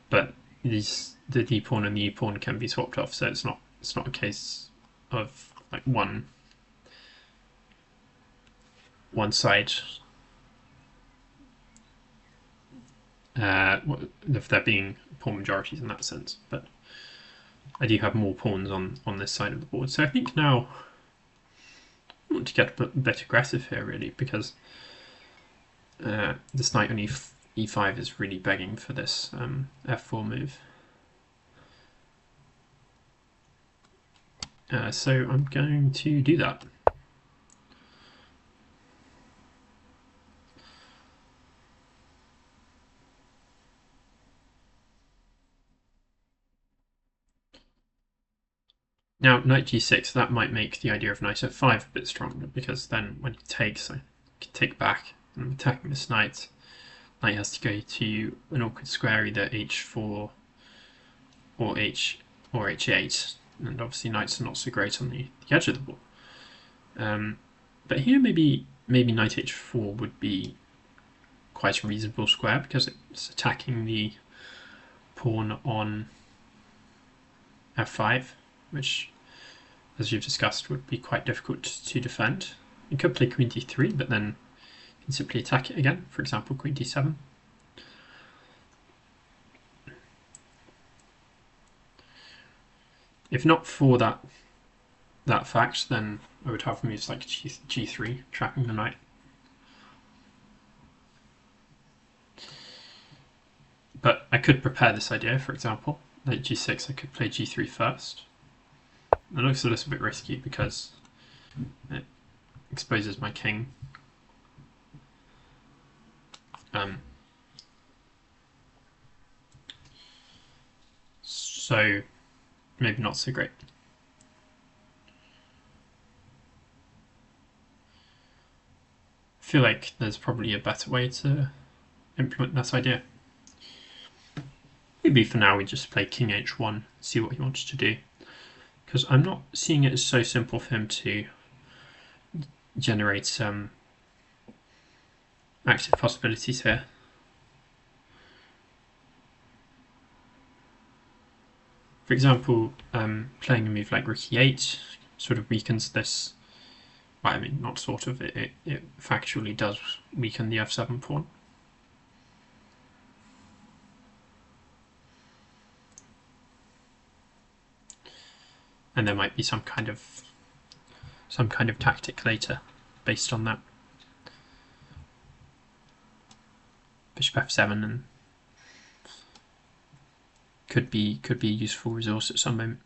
but the d pawn and the e pawn can be swapped off, so it's not a case of like one side of there being pawn majorities in that sense, but I do have more pawns on this side of the board. So I think now I want to get a bit aggressive here really, because this knight on e5 is really begging for this f4 move. So I'm going to do that. Now, knight g6, that might make the idea of knight f5 a bit stronger, because then when he takes, I can take back, and I'm attacking this knight. Knight has to go to an awkward square, either h4 or h8, and obviously knights are not so great on the edge of the board. But here maybe knight h4 would be quite a reasonable square, because it's attacking the pawn on f5, which, as you've discussed, would be quite difficult to defend. You could play queen d3, but then you can simply attack it again, for example, queen d7. If not for that fact, then I would have moves like g3, trapping the knight. But I could prepare this idea, for example. Knight g6, I could play g3 first. It looks a little bit risky because it exposes my king. So maybe not so great. I feel like there's probably a better way to implement this idea. Maybe for now we just play king h1, see what he wants to do. because I'm not seeing it as so simple for him to generate some active possibilities here. For example, playing a move like rook e8 sort of weakens this. Well, I mean, not sort of, it factually does weaken the f7 pawn. And there might be some kind of tactic later based on that. Bishop f7 and could be a useful resource at some moment.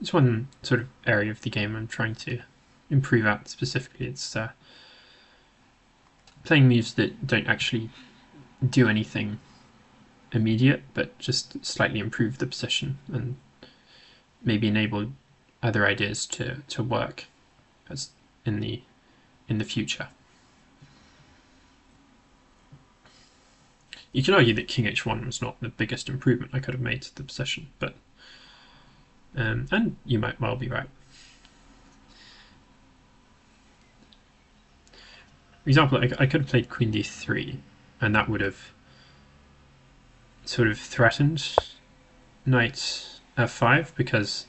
It's one sort of area of the game I'm trying to improve at specifically. It's playing moves that don't actually do anything immediate, but just slightly improve the position and maybe enable other ideas to work as in the future. You can argue that King h1 was not the biggest improvement I could have made to the position, but and you might well be right. For example, I could have played Queen d3, and that would have sort of threatened knight f5 because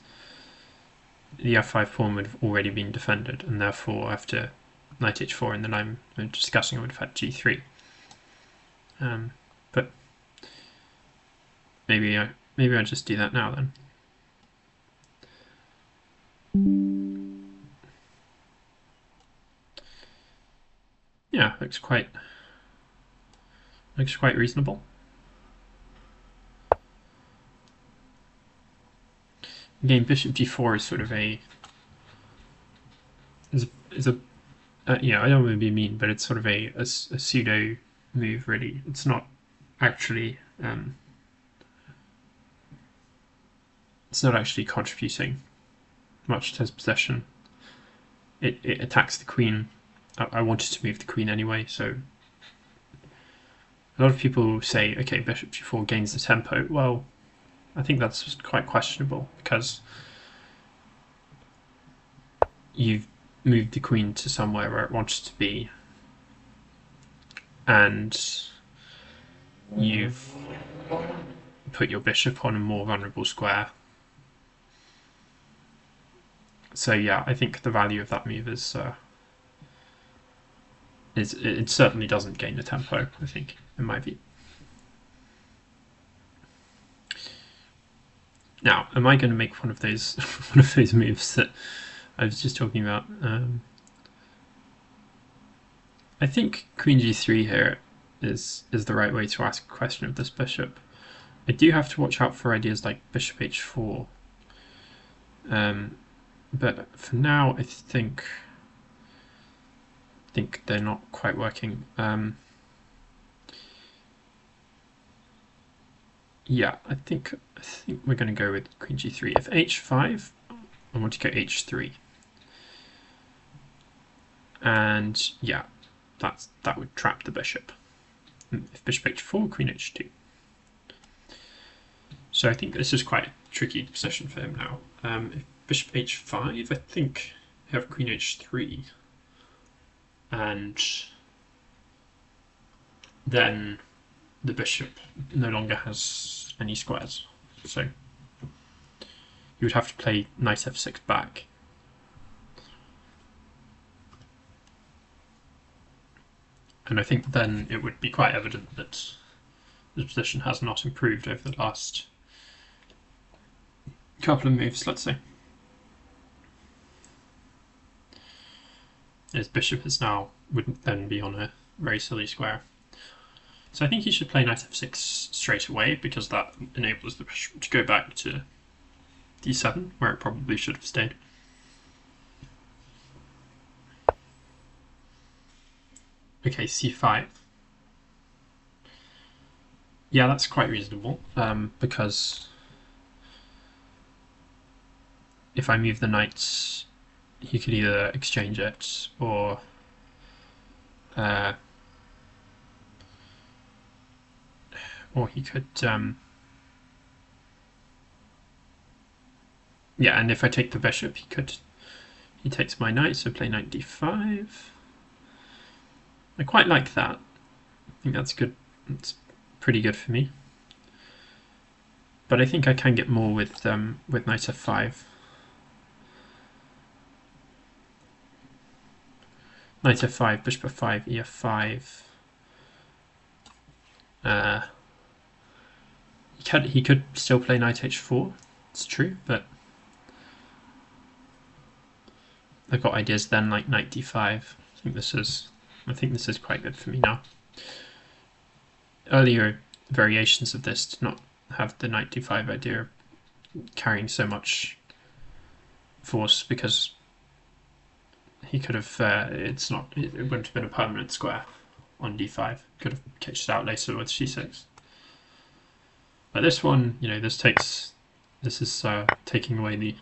the f5 pawn would have already been defended, and therefore after knight h4 and then I'm discussing I would have had g3. But maybe I'll just do that now then. Yeah, looks quite reasonable. Again, bishop g4 is sort of I don't want to be mean, but it's sort of a pseudo move, really. It's not actually contributing much to his possession. It attacks the queen. I wanted to move the queen anyway, so a lot of people say, okay, bishop g4 gains the tempo. Well, I think that's quite questionable because you've moved the queen to somewhere where it wants to be, and you've put your bishop on a more vulnerable square. So yeah, I think the value of that move is it certainly doesn't gain the tempo, I think, in my view. Now, am I going to make one of those moves that I was just talking about? I think Queen g3 here is the right way to ask a question of this bishop. I do have to watch out for ideas like bishop h4, but for now I think they're not quite working. Yeah, I think we're going to go with Queen g3. If h5, I want to go h3, and yeah, that would trap the bishop. If bishop h4, queen h2. So I think this is quite a tricky position for him now. If bishop h5, I think I have queen h3, and then the bishop no longer has any squares. So you would have to play knight f6 back. And I think then it would be quite evident that the position has not improved over the last couple of moves, let's say. His bishop would then be on a very silly square. So I think he should play knight f6 straight away, because that enables the bishop to go back to d7, where it probably should have stayed. Okay, c5. Yeah, that's quite reasonable, because if I move the knights, he could either exchange it or or he could, yeah, and if I take the bishop, he takes my knight, so play knight d5. I quite like that. I think that's good. It's pretty good for me. But I think I can get more with knight f5. Knight f5, bishop f5, ef5. He could still play knight h4. It's true, but I've got ideas then like knight d5. I think this is quite good for me now. Earlier variations of this did not have the knight d5 idea carrying so much force because he could have it wouldn't have been a permanent square on d5. Could have catched it out later with c6. But this one, this is taking away the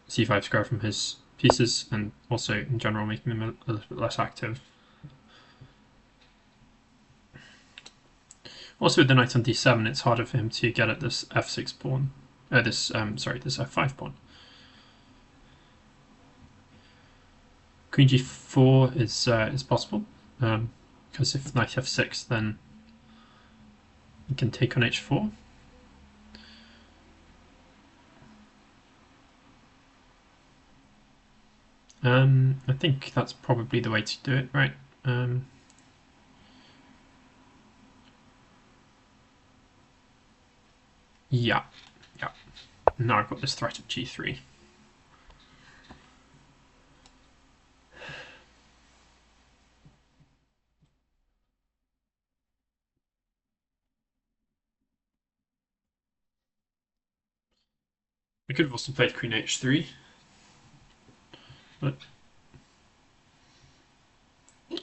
c5 square from his pieces and also in general making them a little bit less active. Also with the knight on d7, it's harder for him to get at this f6 pawn, this f5 pawn. Queen g4 is possible, because if knight f6, then you can take on h4. I think that's probably the way to do it, right? Yeah. Now I've got this threat of g3. I could have also played queen h3, but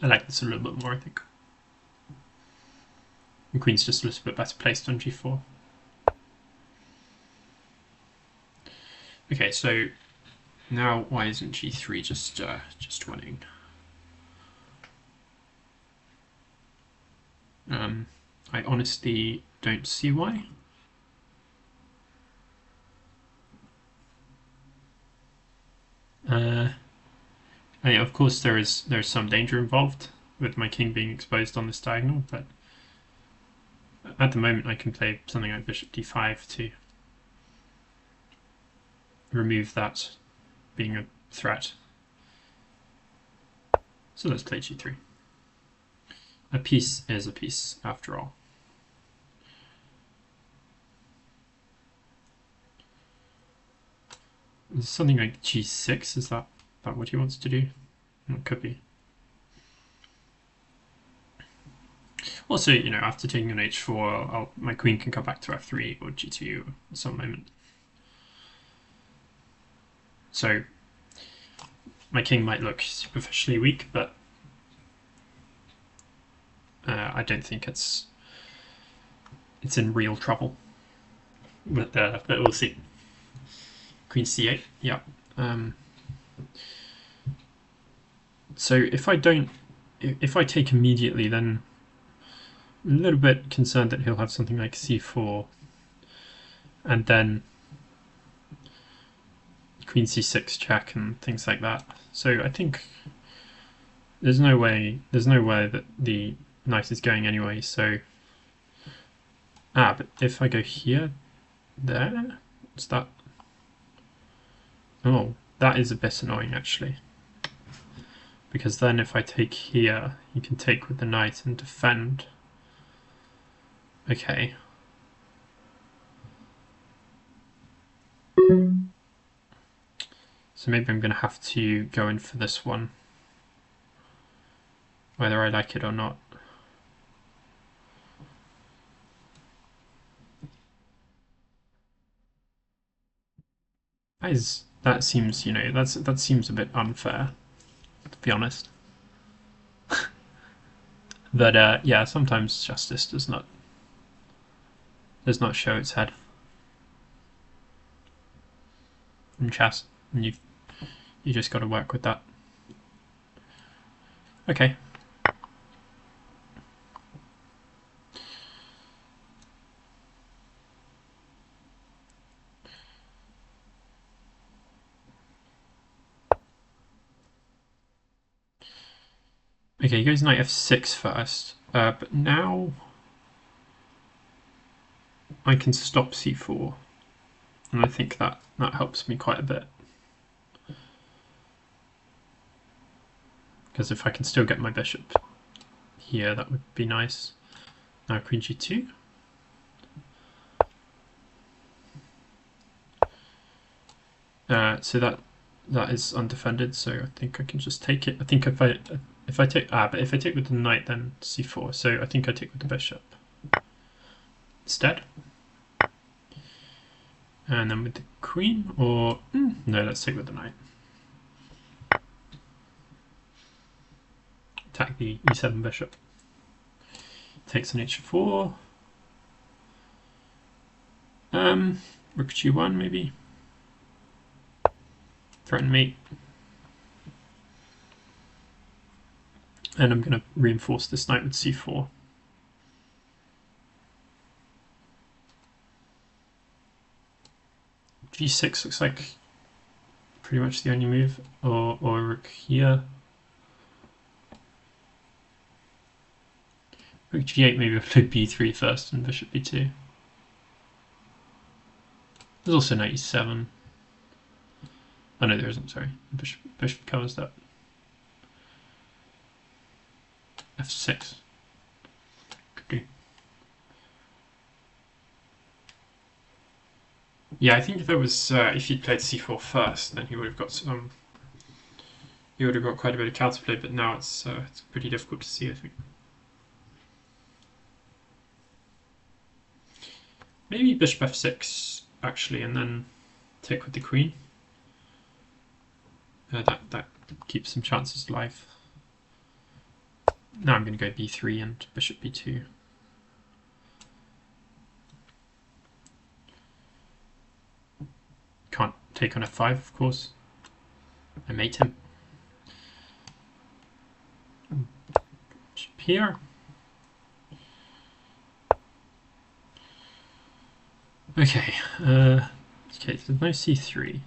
I like this a little bit more, I think. And queen's just a little bit better placed on g4. Okay, so now why isn't g3 just winning? I honestly don't see why. Of course, there's some danger involved with my king being exposed on this diagonal, but at the moment I can play something like bishop d5 to remove that being a threat. So let's play g3. A piece is a piece, after all. Something like g6, is that what he wants to do? It could be. Also, after taking on h4, my queen can come back to f3 or g2 at some moment. So my king might look superficially weak, but I don't think it's in real trouble. But we'll see. Queen c8, yeah. So if I take immediately, then I'm a little bit concerned that he'll have something like c4, and then queen c6 check and things like that. So I think there's no way that the knight is going anyway. So but if I go here, there, what's that? Oh, that is a bit annoying actually, because then if I take here, you can take with the knight and defend. Okay. So maybe I'm going to have to go in for this one, whether I like it or not. That seems, that seems a bit unfair, to be honest. But yeah, sometimes justice does not show its head in chess, and you just got to work with that. Okay. Okay, he goes knight f6 first, but now I can stop c4, and I think that helps me quite a bit. Because if I can still get my bishop here, that would be nice. Now queen g2. So that is undefended, so I think I can just take it. I think if I take but if I take with the knight, then c4. So I think I take with the bishop instead. And then with the queen, or no, let's take with the knight. Attack the e7 bishop. Takes on h4. Rook g1 maybe. Threaten mate. And I'm going to reinforce this knight with c4. g6 looks like pretty much the only move, or rook here. Rook g8, maybe I play b3 first and bishop b2. There's also knight e7. Oh no, there isn't, sorry. Bishop covers that. f6. Could do. Yeah, I think if there was if he'd played c4 first, then he would have got some. He would have got quite a bit of counterplay, but now it's pretty difficult to see, I think. Maybe bishop f6 actually, and then take with the queen. That keeps some chances alive. Now I'm going to go b3 and bishop b2. Can't take on f5, of course. I mate him. Bishop here. Okay. Okay, so there's no c3.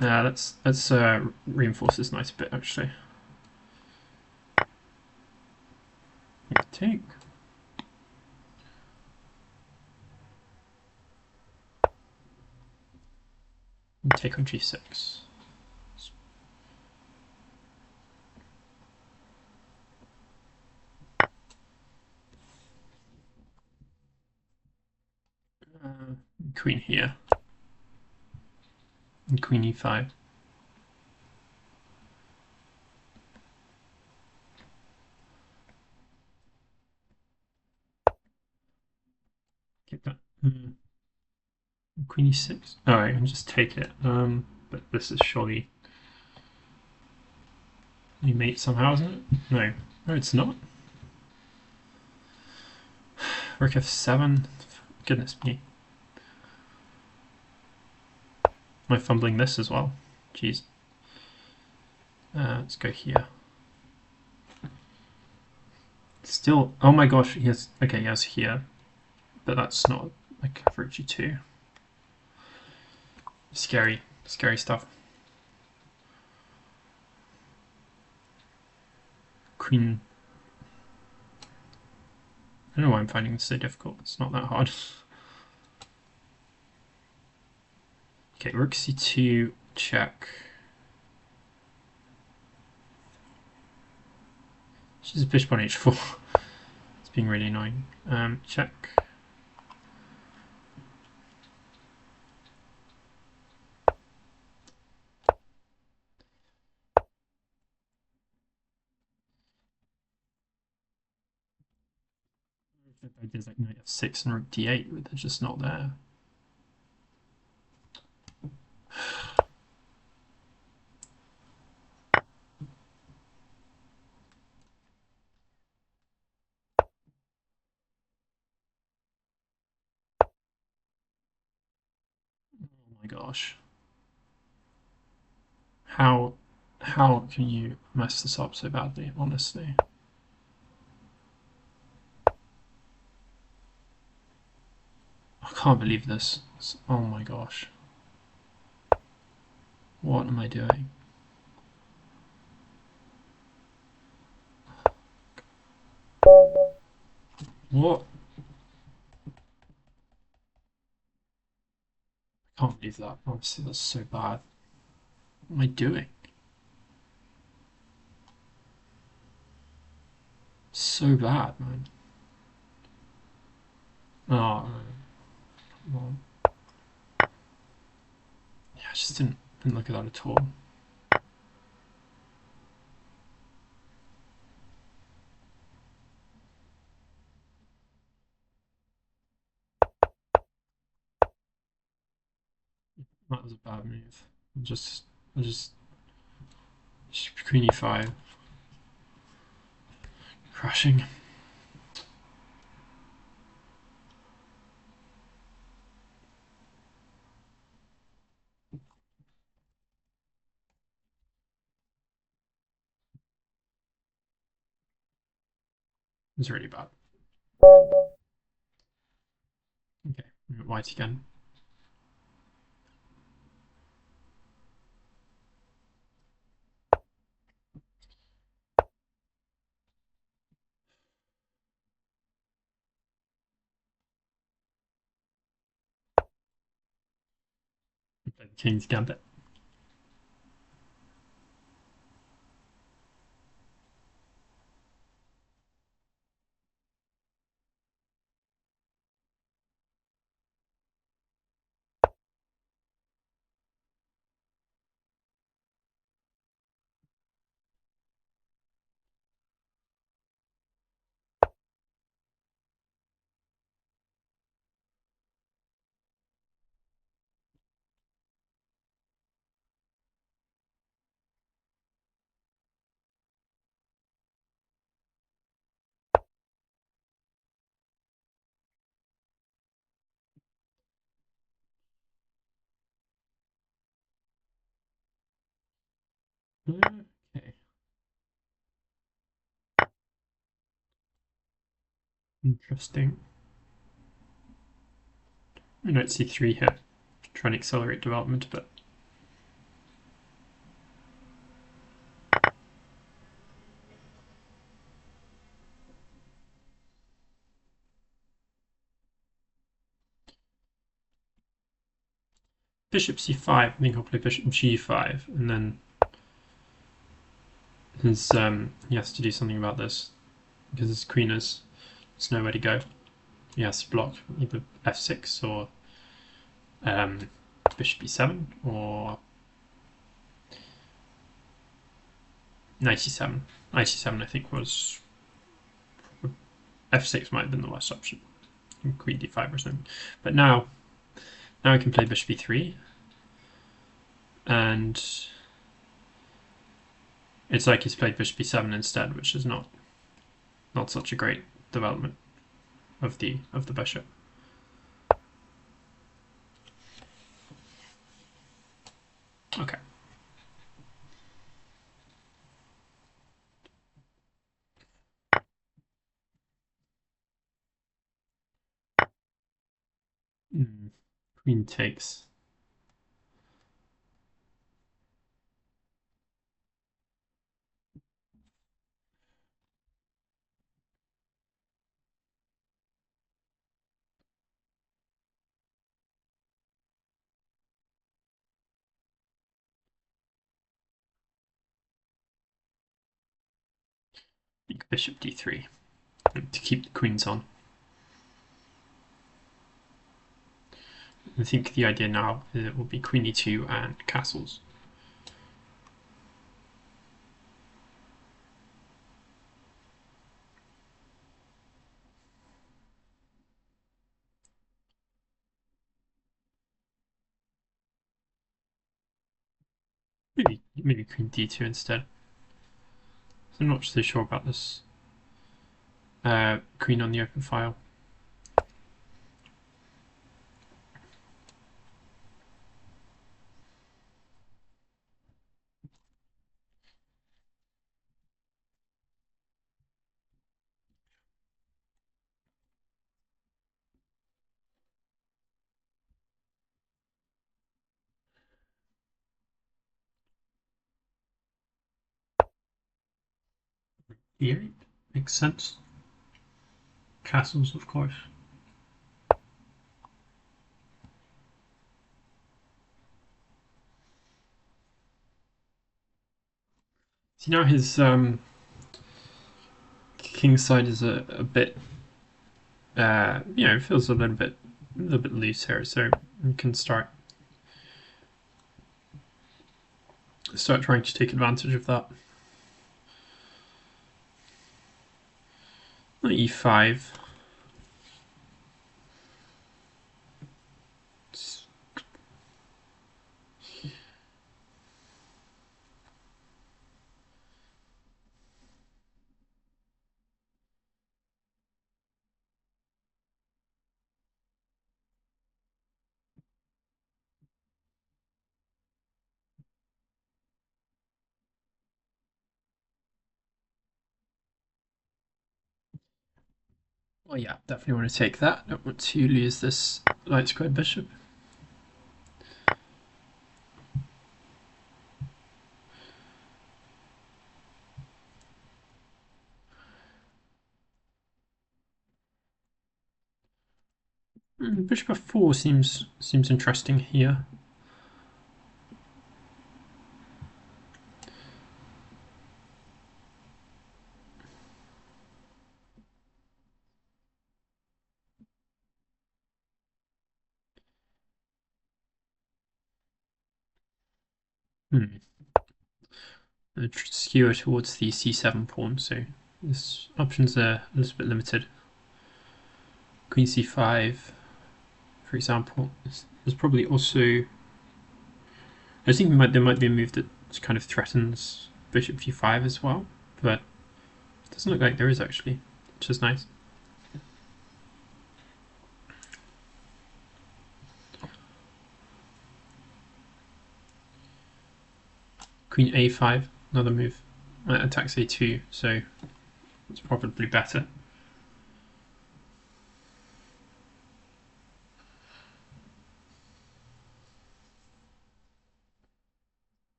Let's reinforce this knight a bit, actually. Take. And take on g6. Queen here. And queen e5. Get that. Queen e6. Alright, I can just take it. But this is surely a mate somehow, isn't it? No. No, it's not. Rook f7. Goodness me. Am I fumbling this as well? Jeez. Let's go here. Still, oh my gosh, he has here, but that's not like for g2. Scary stuff. Queen. I don't know why I'm finding this so difficult. It's not that hard. Okay, rook c2, check. She's bishop on h4. It's being really annoying. Check. Ideas like knight f6 and rook d8, but they're just not there. Oh my gosh. how can you mess this up so badly, honestly? I can't believe this. Oh my gosh. What am I doing? What? I can't believe that. Honestly, that's so bad. What am I doing? So bad, man. Oh, well, yeah, I just didn't look at that at all. That was a bad move. I just Queen e5, crashing. It was really bad. Okay, white again. Play the King's Gambit. Okay. Interesting. We might see 3 here. Try and accelerate development a bit. Bishop c5, I think I'll play bishop g5, and then he has to do something about this because his queen is there's nowhere to go. He has to block either f6 or bishop e7 or knight e7. Knight e7 I think was f6 might have been the worst option. Queen d5 or something. But now I can play bishop e3 and it's like he's played bishop e7 instead, which is not such a great development of the bishop. Okay. Queen takes. Bishop d3 to keep the queens on. I think the idea now is it will be queen e2 and castles. Maybe queen d2 instead. I'm not so sure about this queen on the open file. D8 makes sense. Castles, of course. See, now his king side is a bit, it feels a little bit loose here. So we can start trying to take advantage of that. E5. Well, yeah, definitely want to take that. Don't want to lose this light squared bishop. Bishop f4 seems interesting here. Skewer towards the c7 pawn, so this options are a little bit limited. Queen c5, for example. There's probably also, I think there might be a move that kind of threatens bishop g5 as well, but it doesn't look like there is actually, which is nice. Queen a5, another move. Attacks a2, so it's probably better.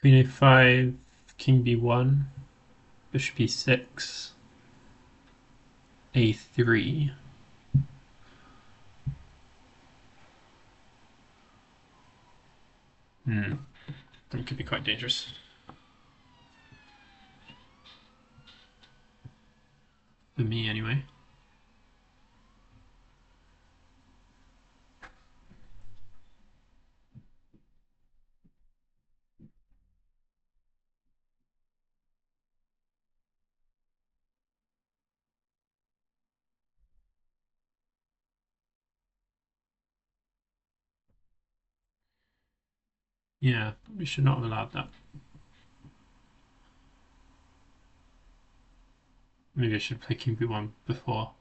Queen a5, king b1, bishop e6, a3. That could be quite dangerous. For me, anyway. Yeah, we should not have allowed that. Maybe I should play king b1 before.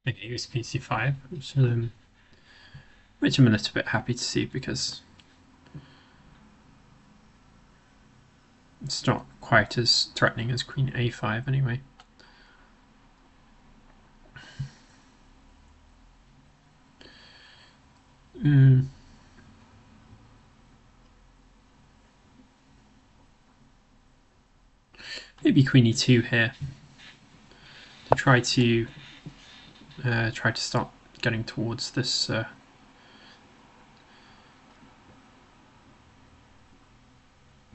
Okay, use queen c5, which I'm a little bit happy to see because it's not quite as threatening as queen a5 anyway. Maybe queen e2 here to try to start getting towards this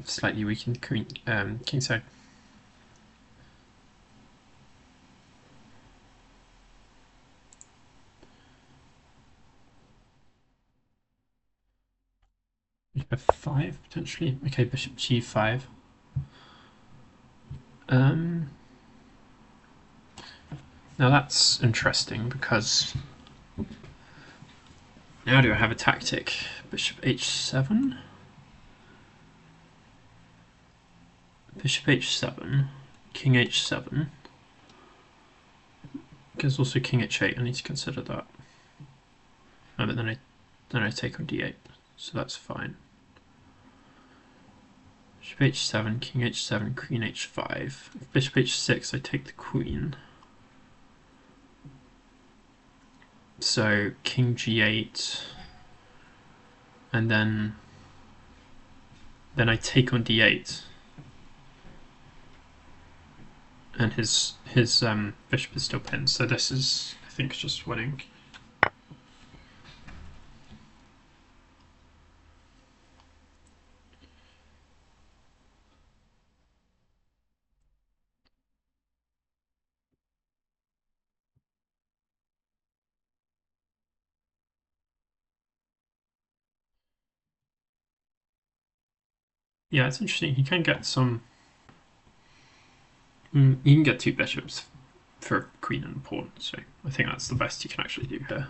slightly weakened king side. Bishop f5 potentially. Okay, bishop g5. Now that's interesting because now do I have a tactic? Bishop h7. bishop h7, king h7. There's also king h8. I need to consider that. Oh, but then I take on d8, so that's fine. Bishop h7, king h7, queen h5. If bishop h6, I take the queen. So king g8, and then I take on d8, and his bishop is still pinned. So this is, I think, just winning. Yeah, it's interesting. He can get some. You can get two bishops for queen and pawn, so I think that's the best you can actually do here.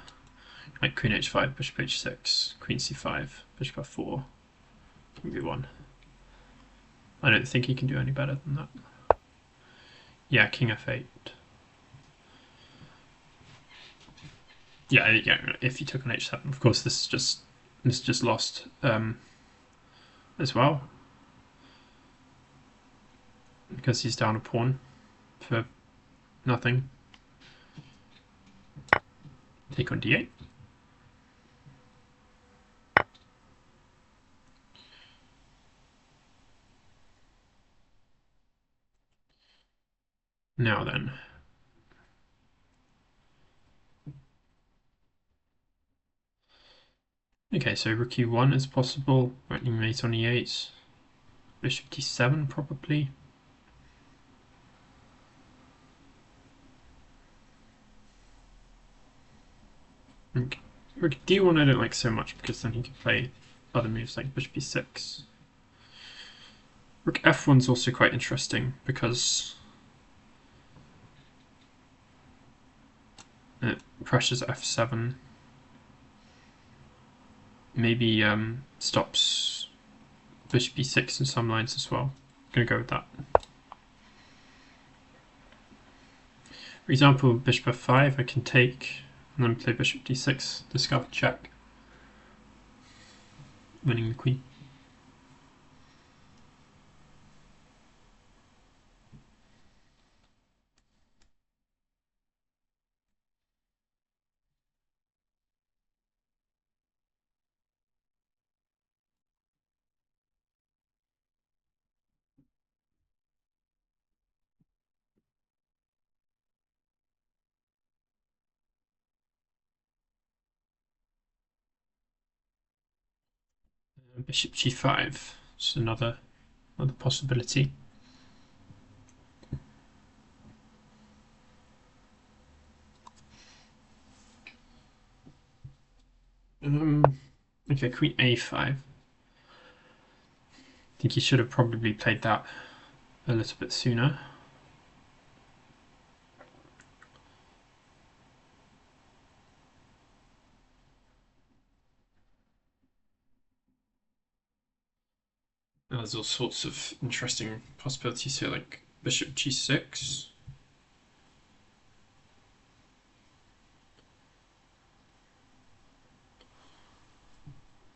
Like queen h5, bishop h6, queen c5, bishop f4, king b1. I don't think he can do any better than that. Yeah, king f8. Yeah, if he took on h7, of course this just lost as well, because he's down a pawn for nothing. Take on d8. Now then. Okay, so rook e1 is possible, threatening mate on e8, bishop d7 probably. Rook d1 I don't like so much, because then he can play other moves like bishop e6. Rook f1's also quite interesting, because it pressures f7. Maybe stops bishop e6 in some lines as well. I'm gonna go with that. For example, bishop f5 I can take, and then play bishop d6, discover check, winning the queen. Bishop g5 is another possibility. Okay, queen a5. I think he should have probably played that a little bit sooner. There's all sorts of interesting possibilities here, like bishop g6.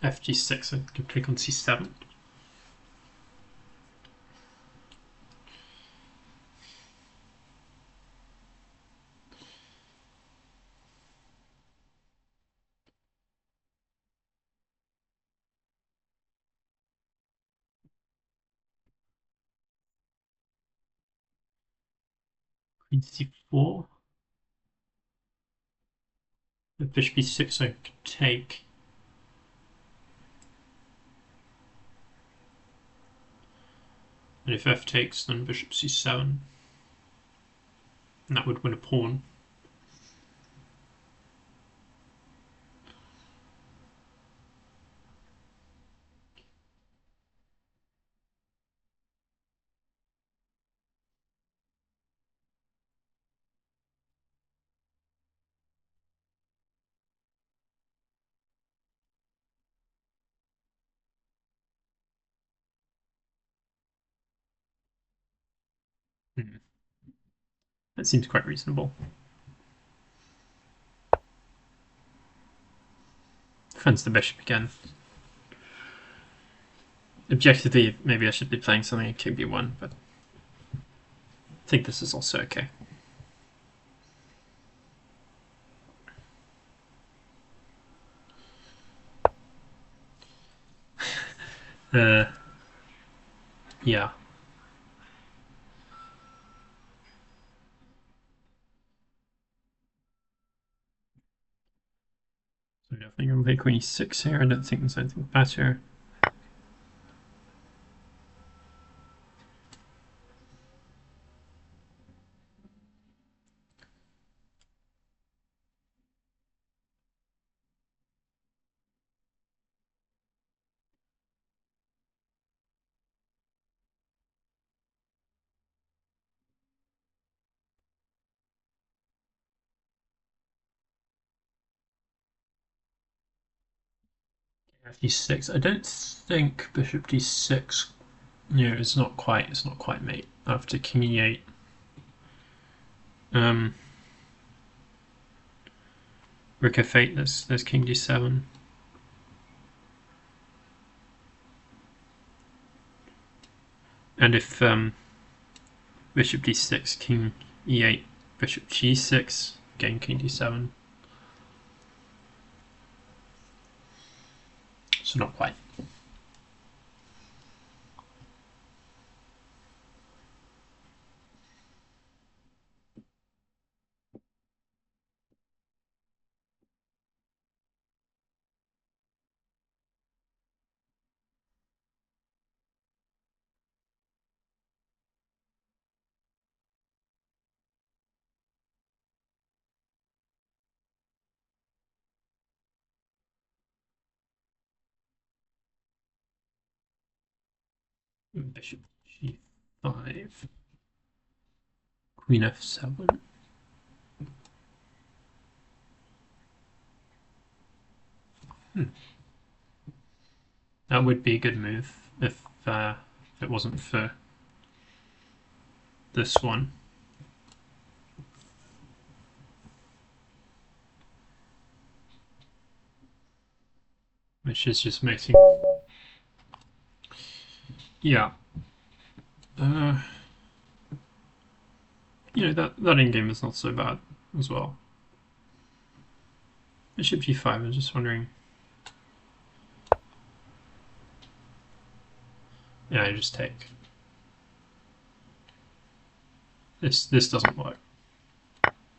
Fg6, I can click on c7. Queen c4. With bishop e6 I could take. And if f takes, then bishop c7. And that would win a pawn. That seems quite reasonable. Defends the bishop again. Objectively, maybe I should be playing something at king b1, but I think this is also okay. Yeah. So I don't think I'm play queen e6 here. I don't think there's anything better. d6. I don't think bishop d6. No, it's not quite. It's not quite mate. After king e8. Rook f8. There's king d7. And if bishop d6, king e8, bishop g6, again king d7. So not quite. Bishop g5, queen f7. That would be a good move if it wasn't for this one. Which is just making... Yeah. You know, that endgame is not so bad as well. Bishop g5, I'm just wondering... Yeah, I just take. This doesn't work.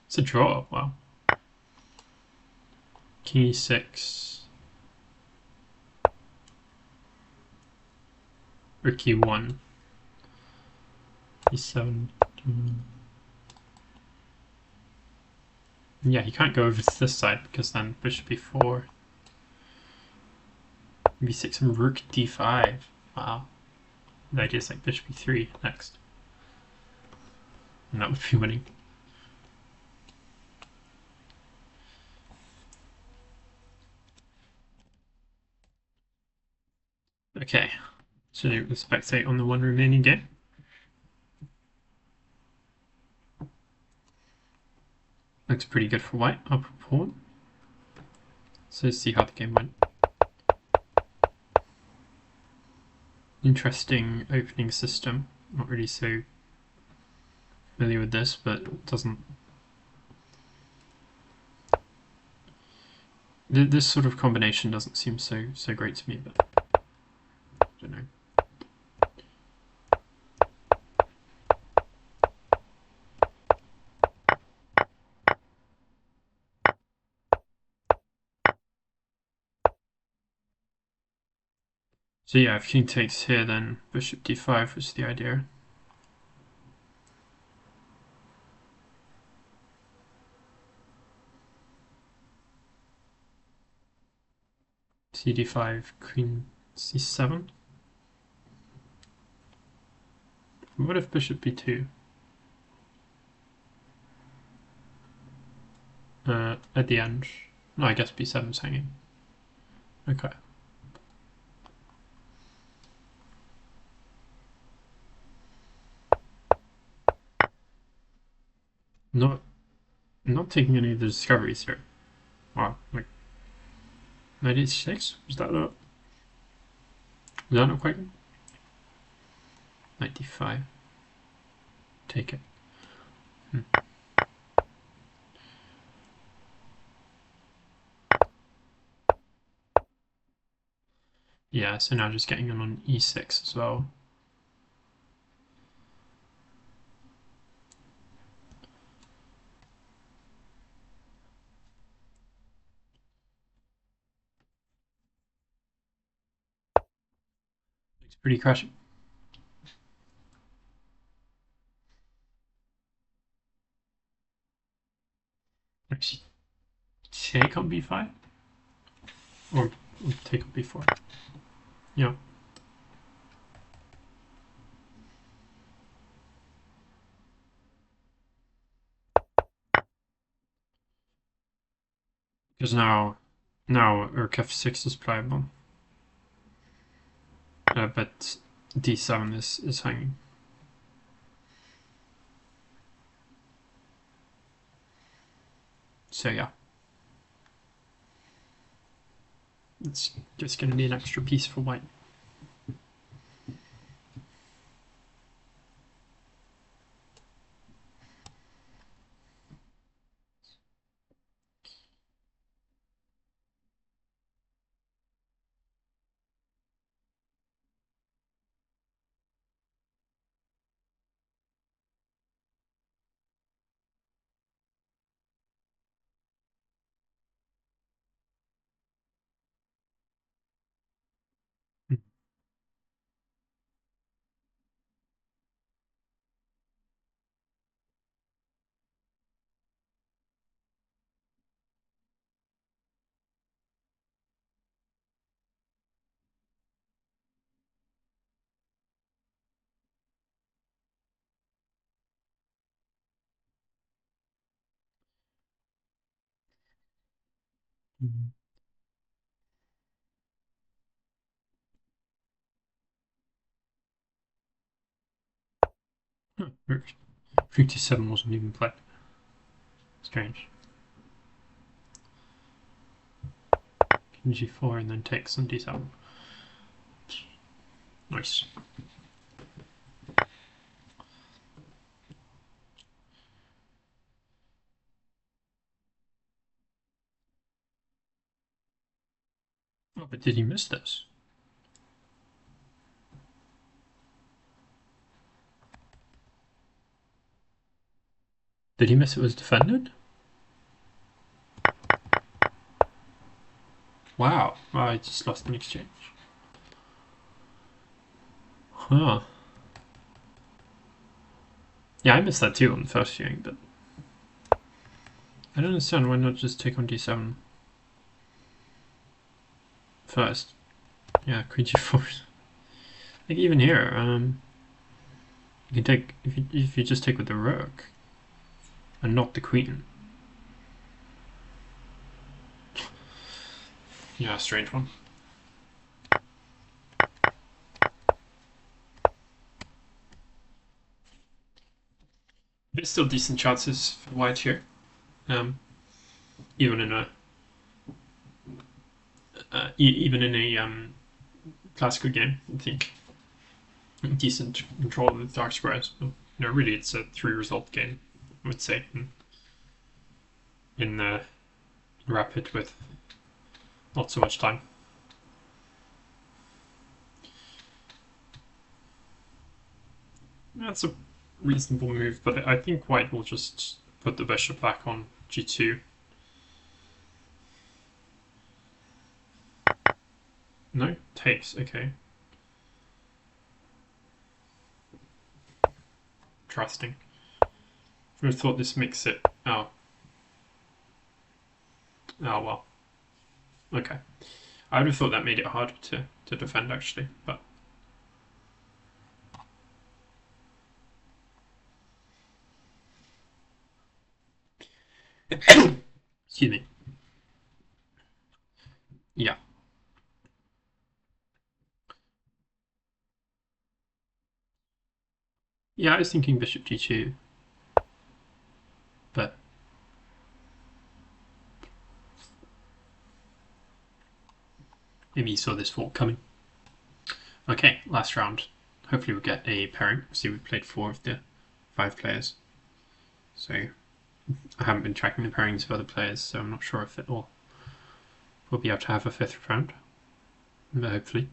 It's a draw, wow. King e6. Or e1. e7. Yeah, he can't go over to this side because then bishop e4. b6 and rook d5. Wow. The idea is like bishop e3 next. And that would be winning. Okay, so let's spectate on the one remaining game. Looks pretty good for white, up a pawn. So let's see how the game went. Interesting opening system. Not really so familiar with this, but it doesn't... This sort of combination doesn't seem so great to me, but I don't know. So yeah, if king takes here, then bishop d5 was the idea. cd5, queen c7. What if bishop b2? At the end. No, I guess b7's hanging. Okay. Not not taking any of the discoveries here. Wow, like 96? Was that not quite good? 95. Take it. Hmm. Yeah, so now just getting in on e6 as well. Looks pretty crashing. Actually, take on b5? Or take on b4? Yeah. Because now rook f6 is playable. But d7 is hanging. So yeah. It's just going to be an extra piece for white. Mm-hmm. 57 wasn't even played. Strange. King g4 and then takes on d7. Nice. Oh, but did he miss this? Did he miss it was defended? Wow. I just lost an exchange. Huh. Yeah, I missed that too on the first viewing, but I don't understand why not just take on d7 first. Yeah, queen g4. Like even here, you can take if you just take with the rook and not the queen. Yeah, strange one. There's still decent chances for white here, even in a even in a classical game. I think decent control of the dark squares. But, really, it's a three-result game. I would say in rapid with not so much time. That's a reasonable move, but I think white will just put the bishop back on g2. No, takes. Okay, interesting. I would have thought this makes it. Oh well. Okay. I would have thought that made it harder to defend actually, but excuse me. Yeah. Yeah, I was thinking bishop g2. Maybe you saw this fork coming. Okay, last round. Hopefully we'll get a pairing. See, we played 4 of the 5 players. So I haven't been tracking the pairings of other players, so I'm not sure if we'll be able to have a 5th round. But hopefully.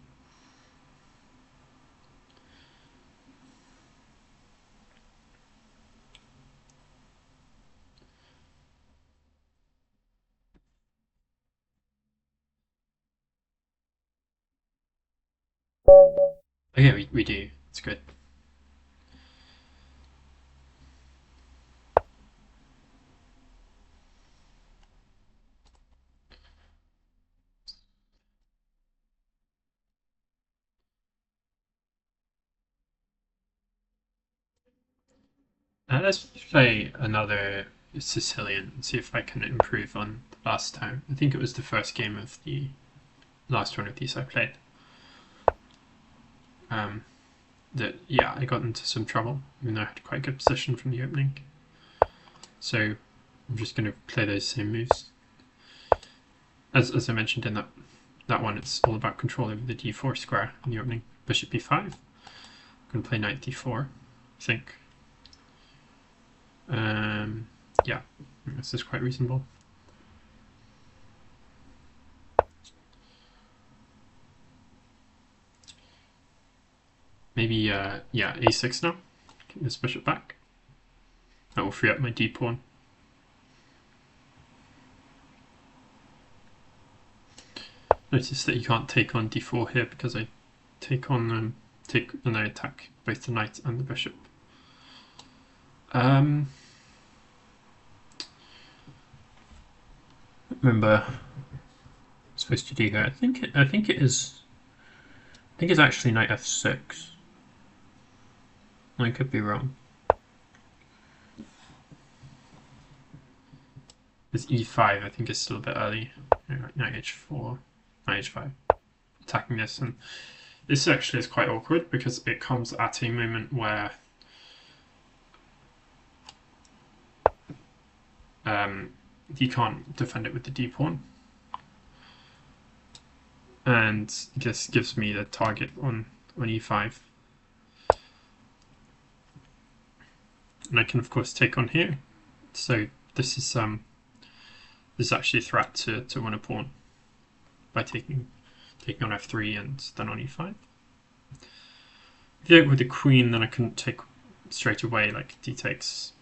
Okay, we do. It's good. Let's play another Sicilian and see if I can improve on the last time. I think it was the first game of the last one of these I played. Yeah, I got into some trouble, even though I had quite a good position from the opening. So I'm just going to play those same moves. As I mentioned in that one, it's all about control over the d4 square in the opening. Bishop b5. I'm going to play knight d4, I think. Yeah, this is quite reasonable. Maybe, yeah, a6 now. Get this bishop back. That will free up my d pawn. Notice that you can't take on d4 here because I take on and I attack both the knight and the bishop. Remember, I'm supposed to do here. I think it is. I think it's actually knight f6. I could be wrong. This e5 I think is still a bit early. Knight h4, knight h5. Attacking this, and this actually is quite awkward because it comes at a moment where you can't defend it with the d pawn, and this gives me the target on e5, and I can of course take on here. So this is actually a threat to win a pawn by taking on f3 and then on e5. If you go with the queen, then I couldn't take straight away like d takes,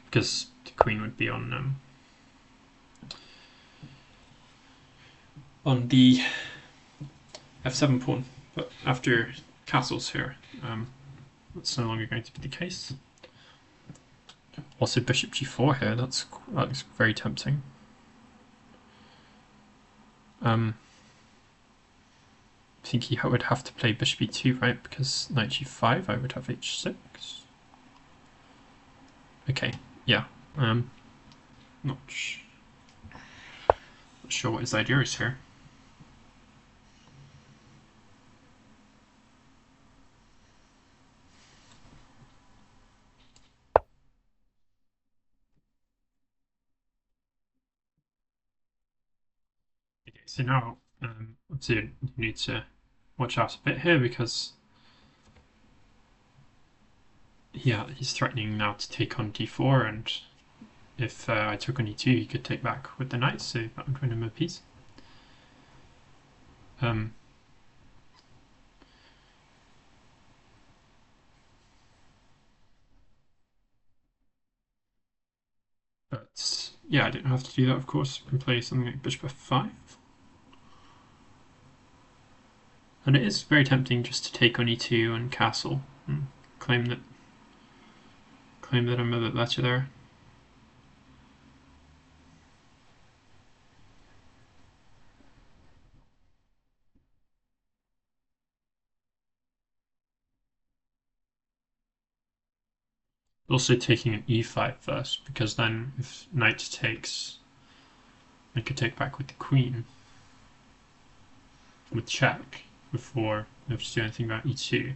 because the queen would be on the f7 pawn. But after castles here, that's no longer going to be the case. Also bishop g4 here, that looks very tempting. I think he would have to play bishop e2, right? Because knight g5, I would have h6. Okay, yeah. Not sure what his idea is here. Okay, so now obviously you need to watch out a bit here because yeah, he's threatening now to take on d4, and if I took on e2, he could take back with the knight, so that would win him a piece. But yeah, I didn't have to do that, of course. I can play something like bishop f5. And it is very tempting just to take on e2 and castle and claim that I'm a bit better there. Also taking an e5 first, because then if knight takes, I could take back with the queen with check before I have to do anything about e2.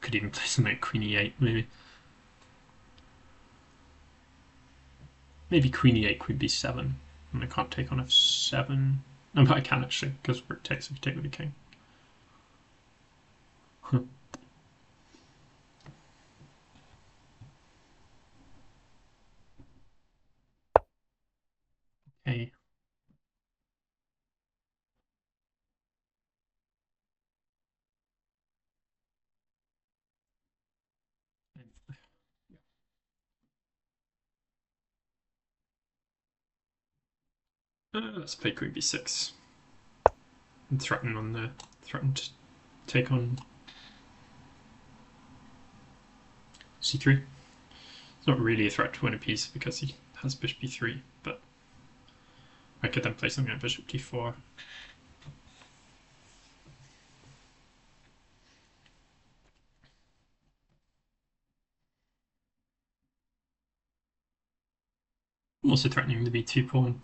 Could even play something like queen e8, maybe. Maybe queen e8, queen b7. And I can't take on f7. No, but I can actually, because rook takes if you take with the king. Okay. Let's play queen b6. And threaten to take on c3. It's not really a threat to win a piece because he has bishop b3, but I could then play something like bishop d4. I'm also threatening the b2 pawn,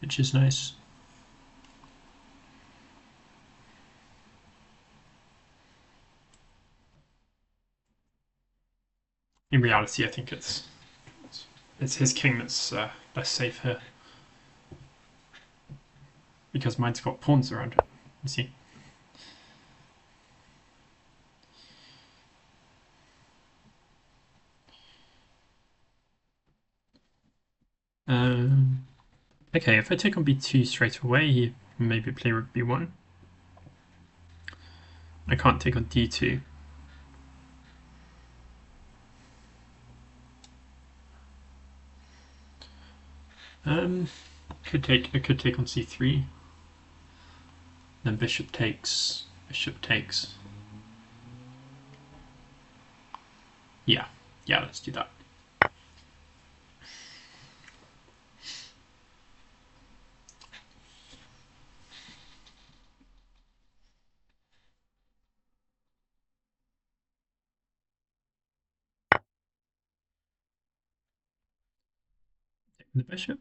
which is nice. In reality, I think it's his king that's less safe here, because mine's got pawns around it. You see. Okay, if I take on b2 straight away, maybe play rook b1. I can't take on d2. I could take on c3. Then bishop takes. Yeah, let's do that. The bishop.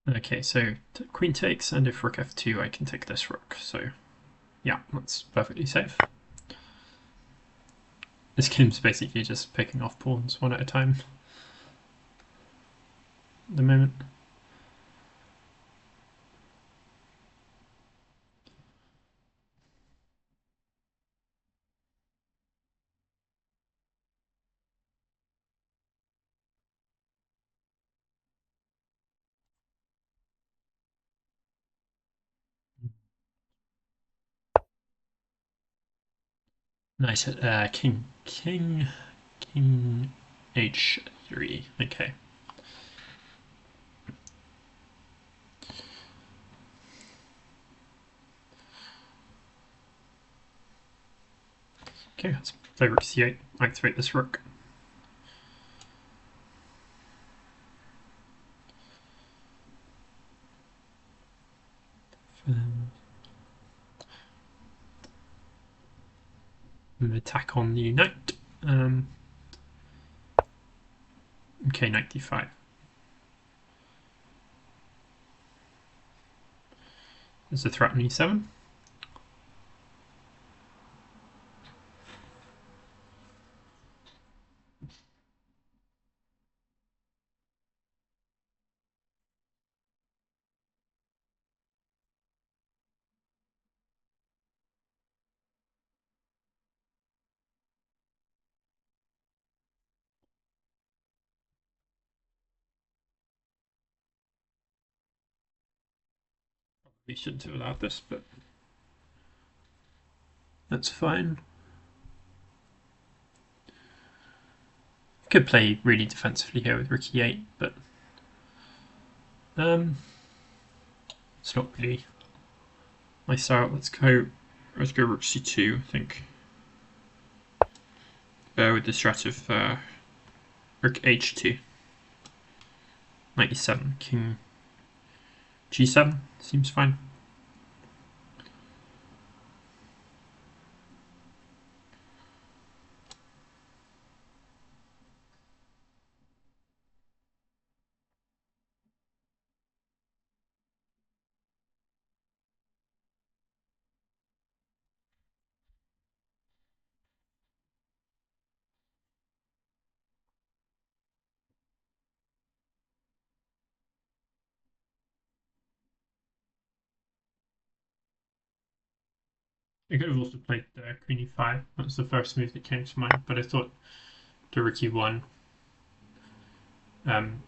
Okay, so queen takes, and if rook f2, I can take this rook. So, yeah, that's perfectly safe. This game's basically just picking off pawns one at a time at the moment. Nice. King h3. Okay. Okay, let's play rook c8. Activate this rook. Attack on the knight. Okay, knight d5. There's a threat on e7. We shouldn't have allowed this, but that's fine. Could play really defensively here with rook e8, but it's not really my style. Let's go rook c2. I think with the strat of rook h2, knight e7, king g7 seems fine. I could have also played queen e5. That's the first move that came to mind, but I thought the rook e1, um,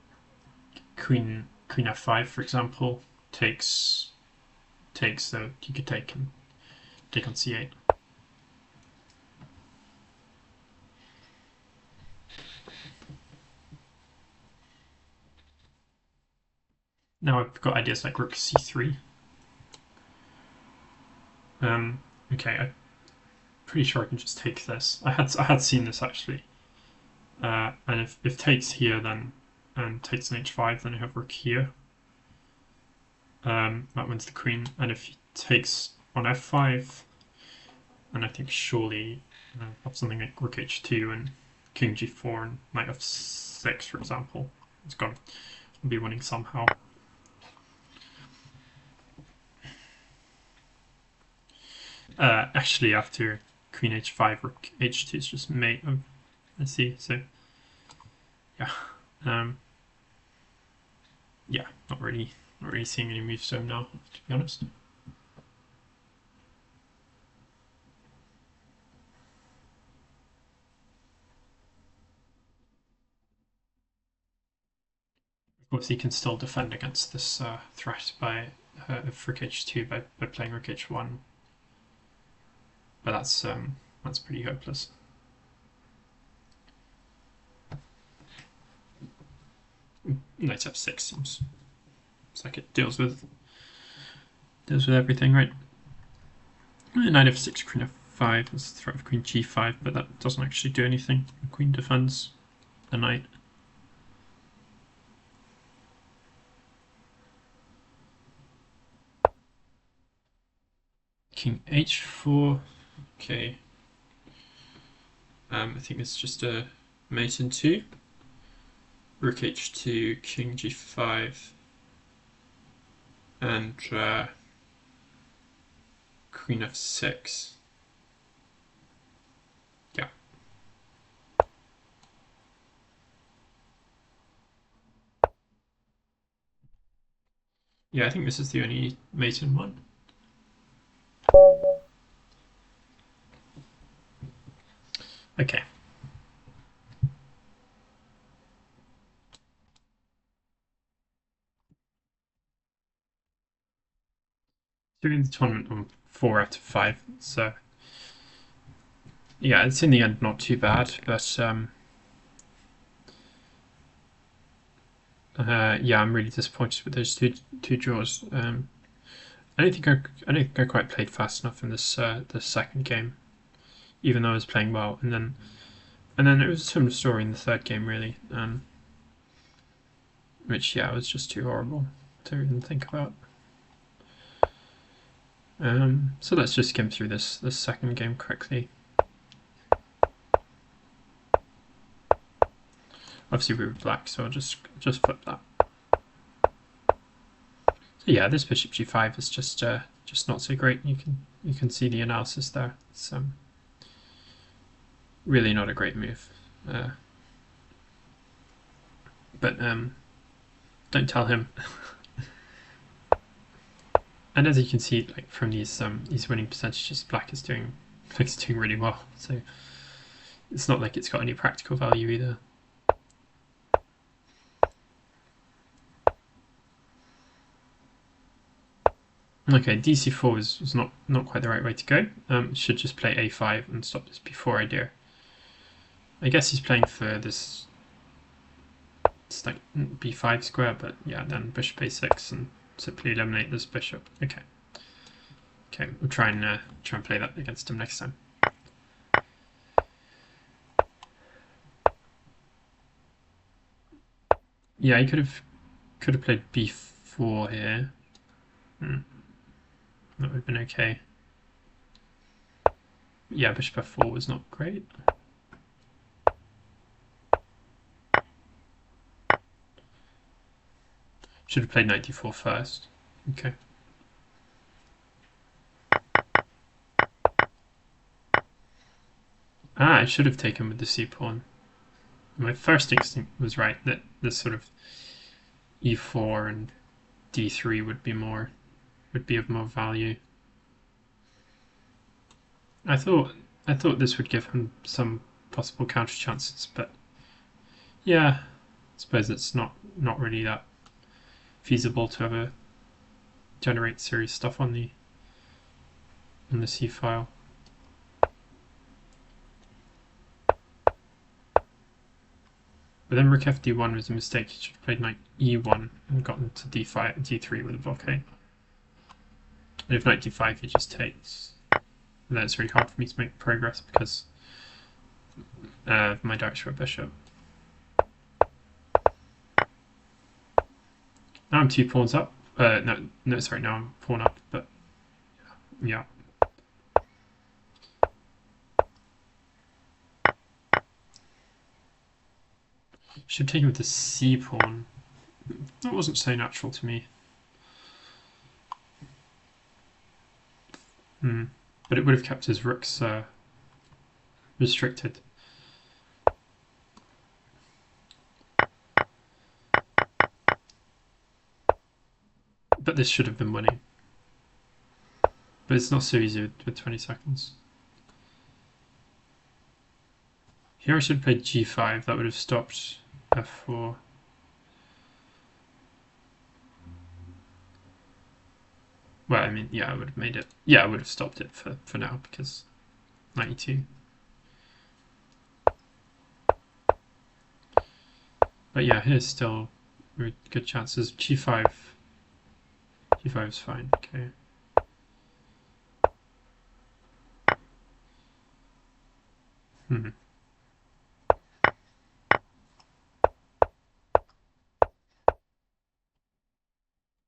queen f5, for example, takes, so you could take on c8. Now I've got ideas like rook c3. Okay, I'm pretty sure I can just take this. I had seen this actually, and if takes here, then and takes on h5, then I have rook here. That wins the queen, and if he takes on f5, and I think surely have something like rook h2 and king g4 and knight f6, for example. It's got to be winning somehow. Actually, after queen h5, rook h2 is just mate of. I see. So yeah, yeah, not really seeing any moves to him now, to be honest. Of course, he can still defend against this threat by rook h2 by playing rook h1, but that's pretty hopeless. Knight f6 seems like it deals with everything, right? Knight f6, queen f5 is the threat of queen g5, but that doesn't actually do anything. The queen defends the knight. King h4. Okay. I think it's just a mate in 2. Rook h2, king g5, and queen f6. Yeah. Yeah, I think this is the only mate in one. Okay. Doing the tournament on 4 out of 5, so yeah, it's in the end not too bad, but yeah, I'm really disappointed with those two draws. I don't think I quite played fast enough in this second game, even though I was playing well, and then it was a similar story in the third game, really, which yeah was just too horrible to even think about. So let's just skim through this second game quickly. Obviously we were black, so I'll just flip that. So yeah, this bishop g5 is just not so great. You can see the analysis there. It's really not a great move. But don't tell him. And as you can see, like from these winning percentages, black is doing really well. So it's not like it's got any practical value either. Okay, dc4 was not quite the right way to go. Should just play a5 and stop this before idea. I guess he's playing for this. It's like b5 square, but yeah, then bishop a6 and simply eliminate this bishop. Okay. Okay, we'll try and play that against him next time. Yeah, he could have played b4 here. That would have been okay. Yeah, bishop f4 was not great. Should have played knight d4 first. Okay. I should have taken with the c-pawn. My first instinct was right, that this sort of e4 and d3 would be of more value. I thought this would give him some possible counter chances, but yeah, I suppose it's not really that feasible to ever generate serious stuff on the C file. But then rook fd1 was a mistake. He should have played knight e1 and gotten to d5, d3 with a blockade. And if knight d5, he just takes. And then it's really hard for me to make progress because of my direction of bishop. Now I'm 2 pawns up. No, sorry, now I'm pawn up, but yeah. Should have taken with the c pawn. That wasn't so natural to me. But it would have kept his rooks restricted. But this should have been winning. But it's not so easy with 20 seconds. Here I should have played g5. That would have stopped f4. Well, I mean, yeah, I would have made it. Yeah, I would have stopped it for now because 92. But yeah, here's still good chances. g5. g5 is fine. Okay.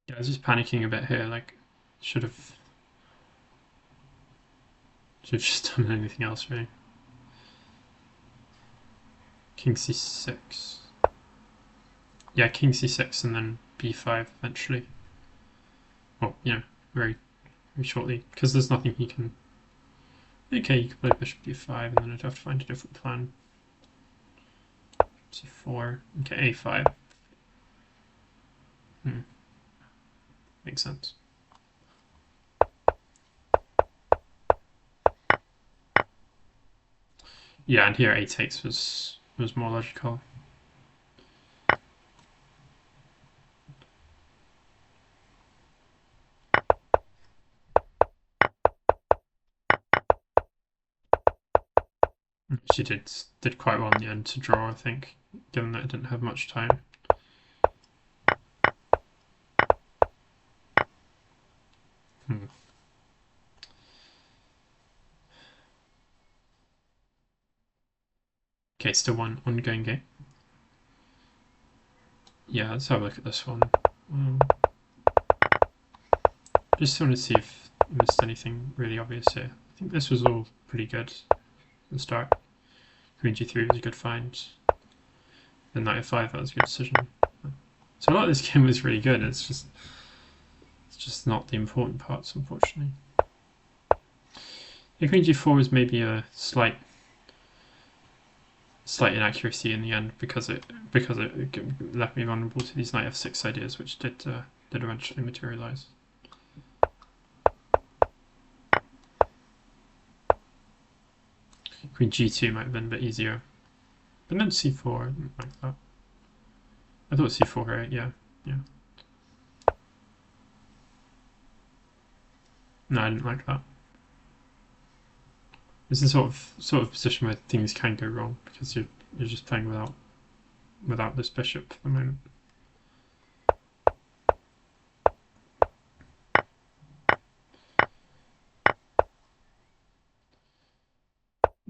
Yeah, I was just panicking a bit here. Like, should have just done anything else really. King c6. Yeah, king c6 and then b5 eventually. Well, you know, very shortly, because there's nothing he can. Okay, you could play bishop d5, and then I'd have to find a different plan. c4. Okay, a5. Makes sense. Yeah, and here a takes was more logical. She did quite well in the end to draw, I think, given that I didn't have much time. Okay, still one ongoing game. Yeah, let's have a look at this one. Just want to see if I missed anything really obvious here. I think this was all pretty good at the start. Queen g3 was a good find. Then knight f5, that was a good decision. So a lot of this game was really good. It's just not the important parts, unfortunately. The queen g4 was maybe a slight inaccuracy in the end because it left me vulnerable to these knight f6 ideas, which did eventually materialize. Queen g2 might have been a bit easier, but then c4, I didn't like that. I thought c4 right, yeah. No, I didn't like that. This is sort of position where things can go wrong because you're just playing without this bishop for the moment.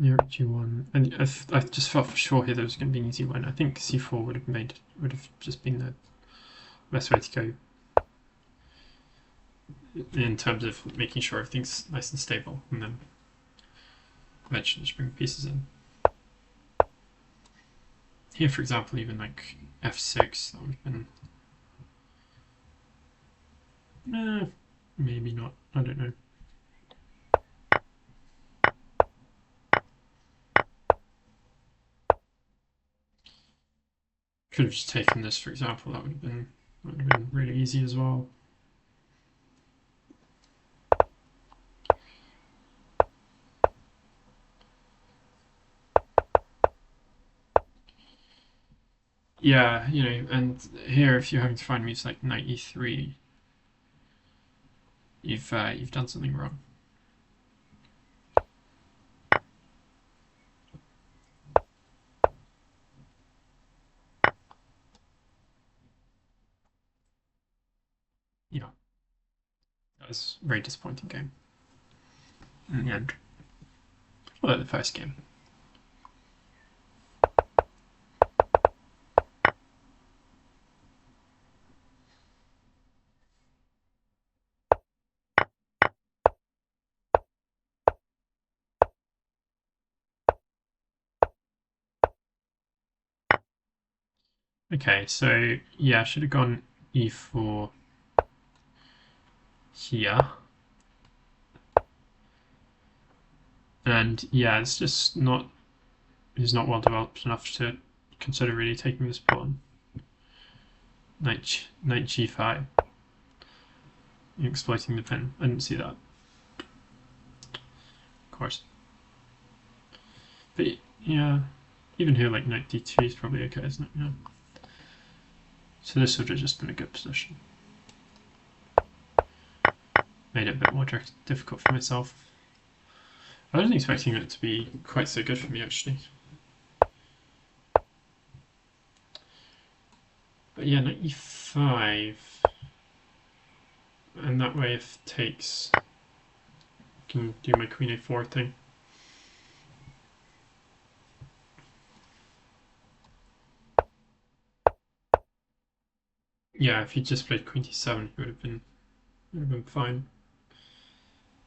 Near g1, and I just felt for sure here there was going to be an easy win. I think c4 would have just been the best way to go in terms of making sure everything's nice and stable, and then eventually just bring pieces in. Here, for example, even like f6, that would have been maybe not. I don't know. Could have just taken this, for example. That would have been really easy as well. Yeah, and here if you're having to find moves like knight e3, you've done something wrong. Yeah, that was a very disappointing game in the end. Well, the first game. Okay, so yeah, I should have gone e4 here. And yeah, it's not well developed enough to consider really taking this pawn. Knight g5, exploiting the pin. I didn't see that, of course. But yeah, even here, like knight d2 is probably okay, isn't it? Yeah. So this would have just been a good position. Made it a bit more difficult for myself. I wasn't expecting it to be quite so good for me, actually. But yeah, knight e5. And that way, if it takes, I can do my queen a4 thing. Yeah, if he just played queen d7, it would have been fine.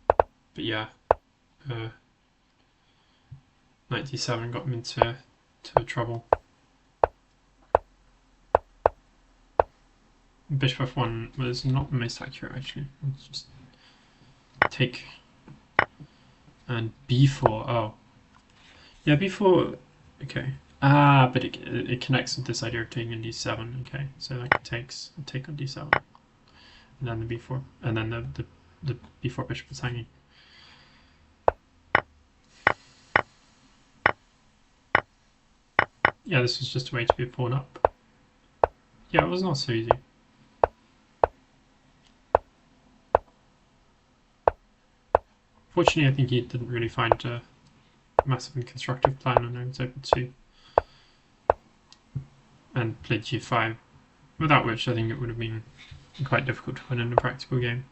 But yeah, knight d7 got him into trouble. Bishop f1 was not the most accurate, actually. Let's just take and b4. Oh, yeah, b4. Okay. Ah, but it connects with this idea of taking on d7. Okay, so like it takes a take on d7, and then the b4, and then the b4 bishop is hanging. Yeah, this was just a way to be a pawn up. Yeah, it was not so easy. Fortunately, I think he didn't really find a massive and constructive plan, and I was able to and played g5, without which I think it would have been quite difficult to win in a practical game.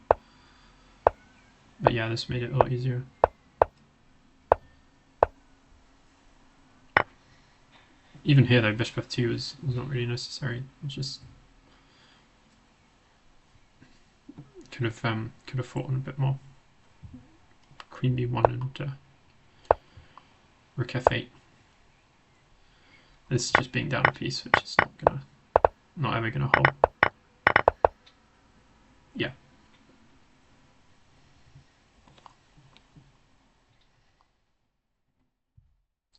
But yeah, this made it a lot easier. Even here though, bishop f2 was not really necessary. It just could have fought on a bit more. Queen b1 and rook f8. This is just being down a piece, which is not ever gonna hold. Yeah.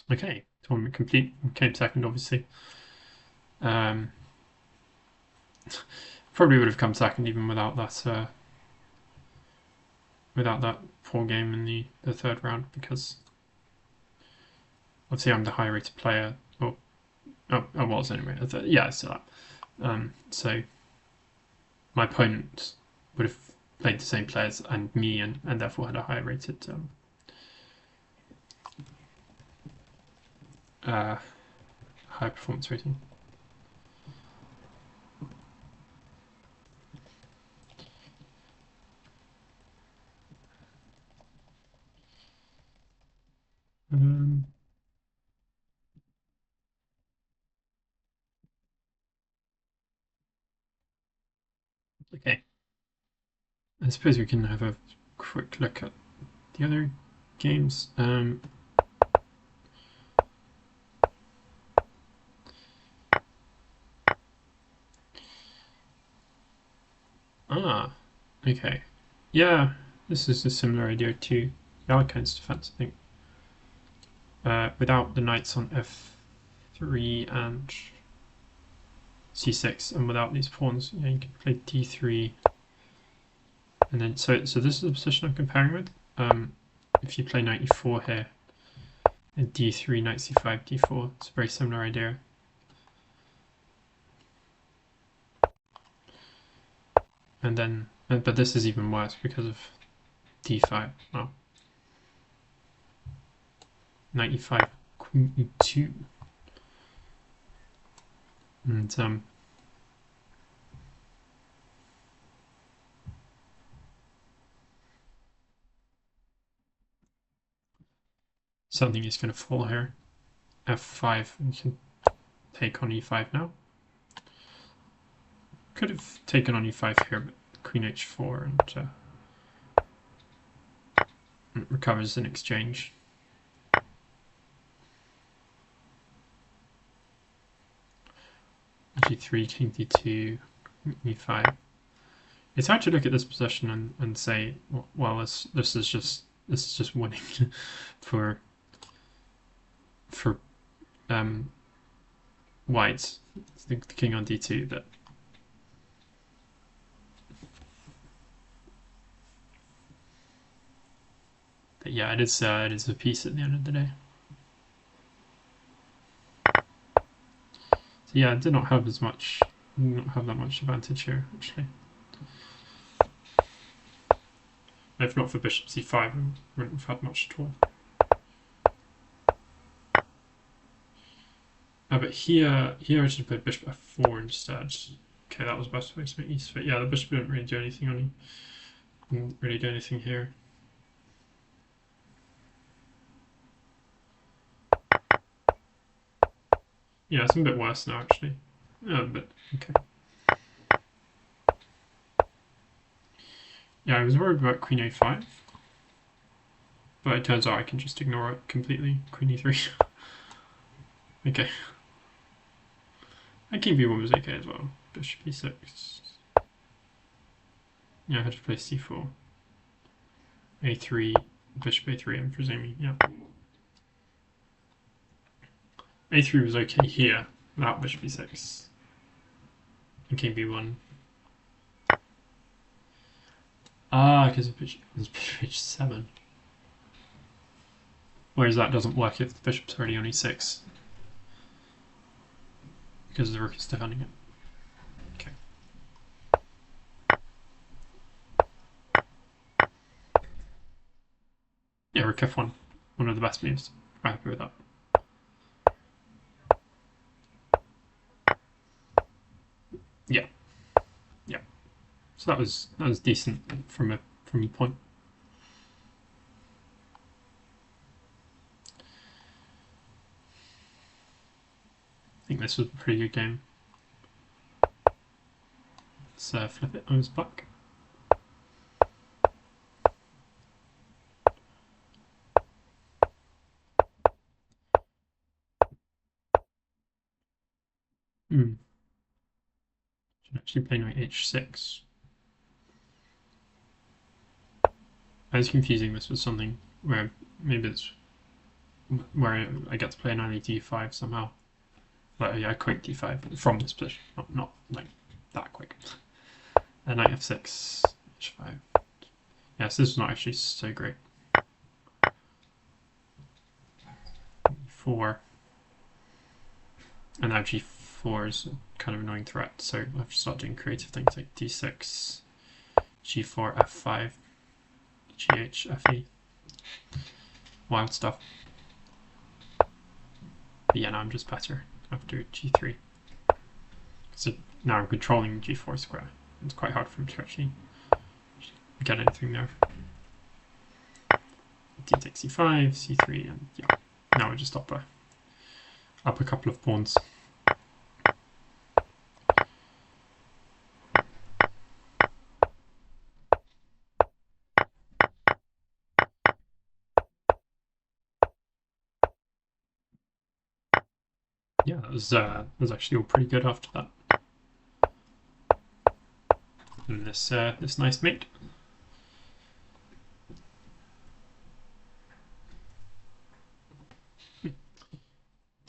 Okay, tournament complete. Came second, obviously. Probably would have come second even without that poor game in the third round, because obviously I'm the higher rated player. Or I was anyway. Yeah, I still am. So my opponent would have played the same players and me, and therefore had a higher rated high performance rating. Okay, I suppose we can have a quick look at the other games. Okay. Yeah, this is a similar idea to Yarkand's defense, I think. Without the knights on f3 and c6, and without these pawns, you can play d3, and then so this is the position I'm comparing with. If you play knight e4 here, and d3, knight c5, d4, it's a very similar idea. And then, but this is even worse because of d5. Well, knight e5, queen e2. And something is going to fall here. f5, we can take on e5 now. Could have taken on e5 here, but queen h4 and it recovers in exchange. g3, king d2, e5. It's hard to look at this position and say, well, this is just winning for whites. The king on d2 that. But yeah, it is a piece at the end of the day. So yeah, I did not have that much advantage here actually. If not for bishop c5, I wouldn't have had much at all. But here I should play bishop f4 instead. Okay, that was the best way to make east. But yeah, the bishop didn't really do anything on you. Didn't really do anything here. Yeah, it's a bit worse now actually. But okay. Yeah, I was worried about queen a5. But it turns out I can just ignore it completely. Queen e3. Okay. And king b1 was okay as well. Bishop e6. Yeah, I had to play c4. a3, bishop a3, I'm presuming, yeah. a3 was okay here, without bishop e6. And king b1. Ah, because of bishop h7. Whereas that doesn't work if the bishop's already on e6. Because the rook is defending it. Okay. Yeah, rook f1. One of the best moves. I'm happy with that. Yeah. Yeah. So that was decent from a point. I think this was a pretty good game. Let's flip it on his back. Should actually play knight h6. I was confusing this with something where maybe it's where I get to play knight d5 somehow. But yeah, quick d5 from this position, not like that quick. And knight f6, h5. Yes, this is not actually so great. 4. And now g4 is kind of annoying threat, so I have to start doing creative things like d6, g4, f5, gh, fe. Wild stuff. But yeah, now I'm just better after g3. So now I'm controlling g4 square. It's quite hard for him to actually get anything there. D takes c5, c3, and yeah. Now we just up a couple of pawns. Yeah, that was actually all pretty good after that. And this nice mate.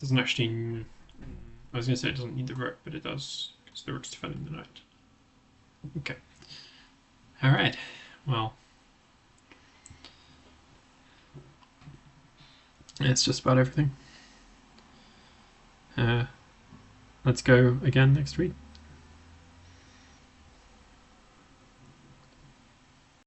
Doesn't actually. I was going to say it doesn't need the rook, but it does because the rook's defending the knight. Okay. All right. Well, it's just about everything. Let's go again next week.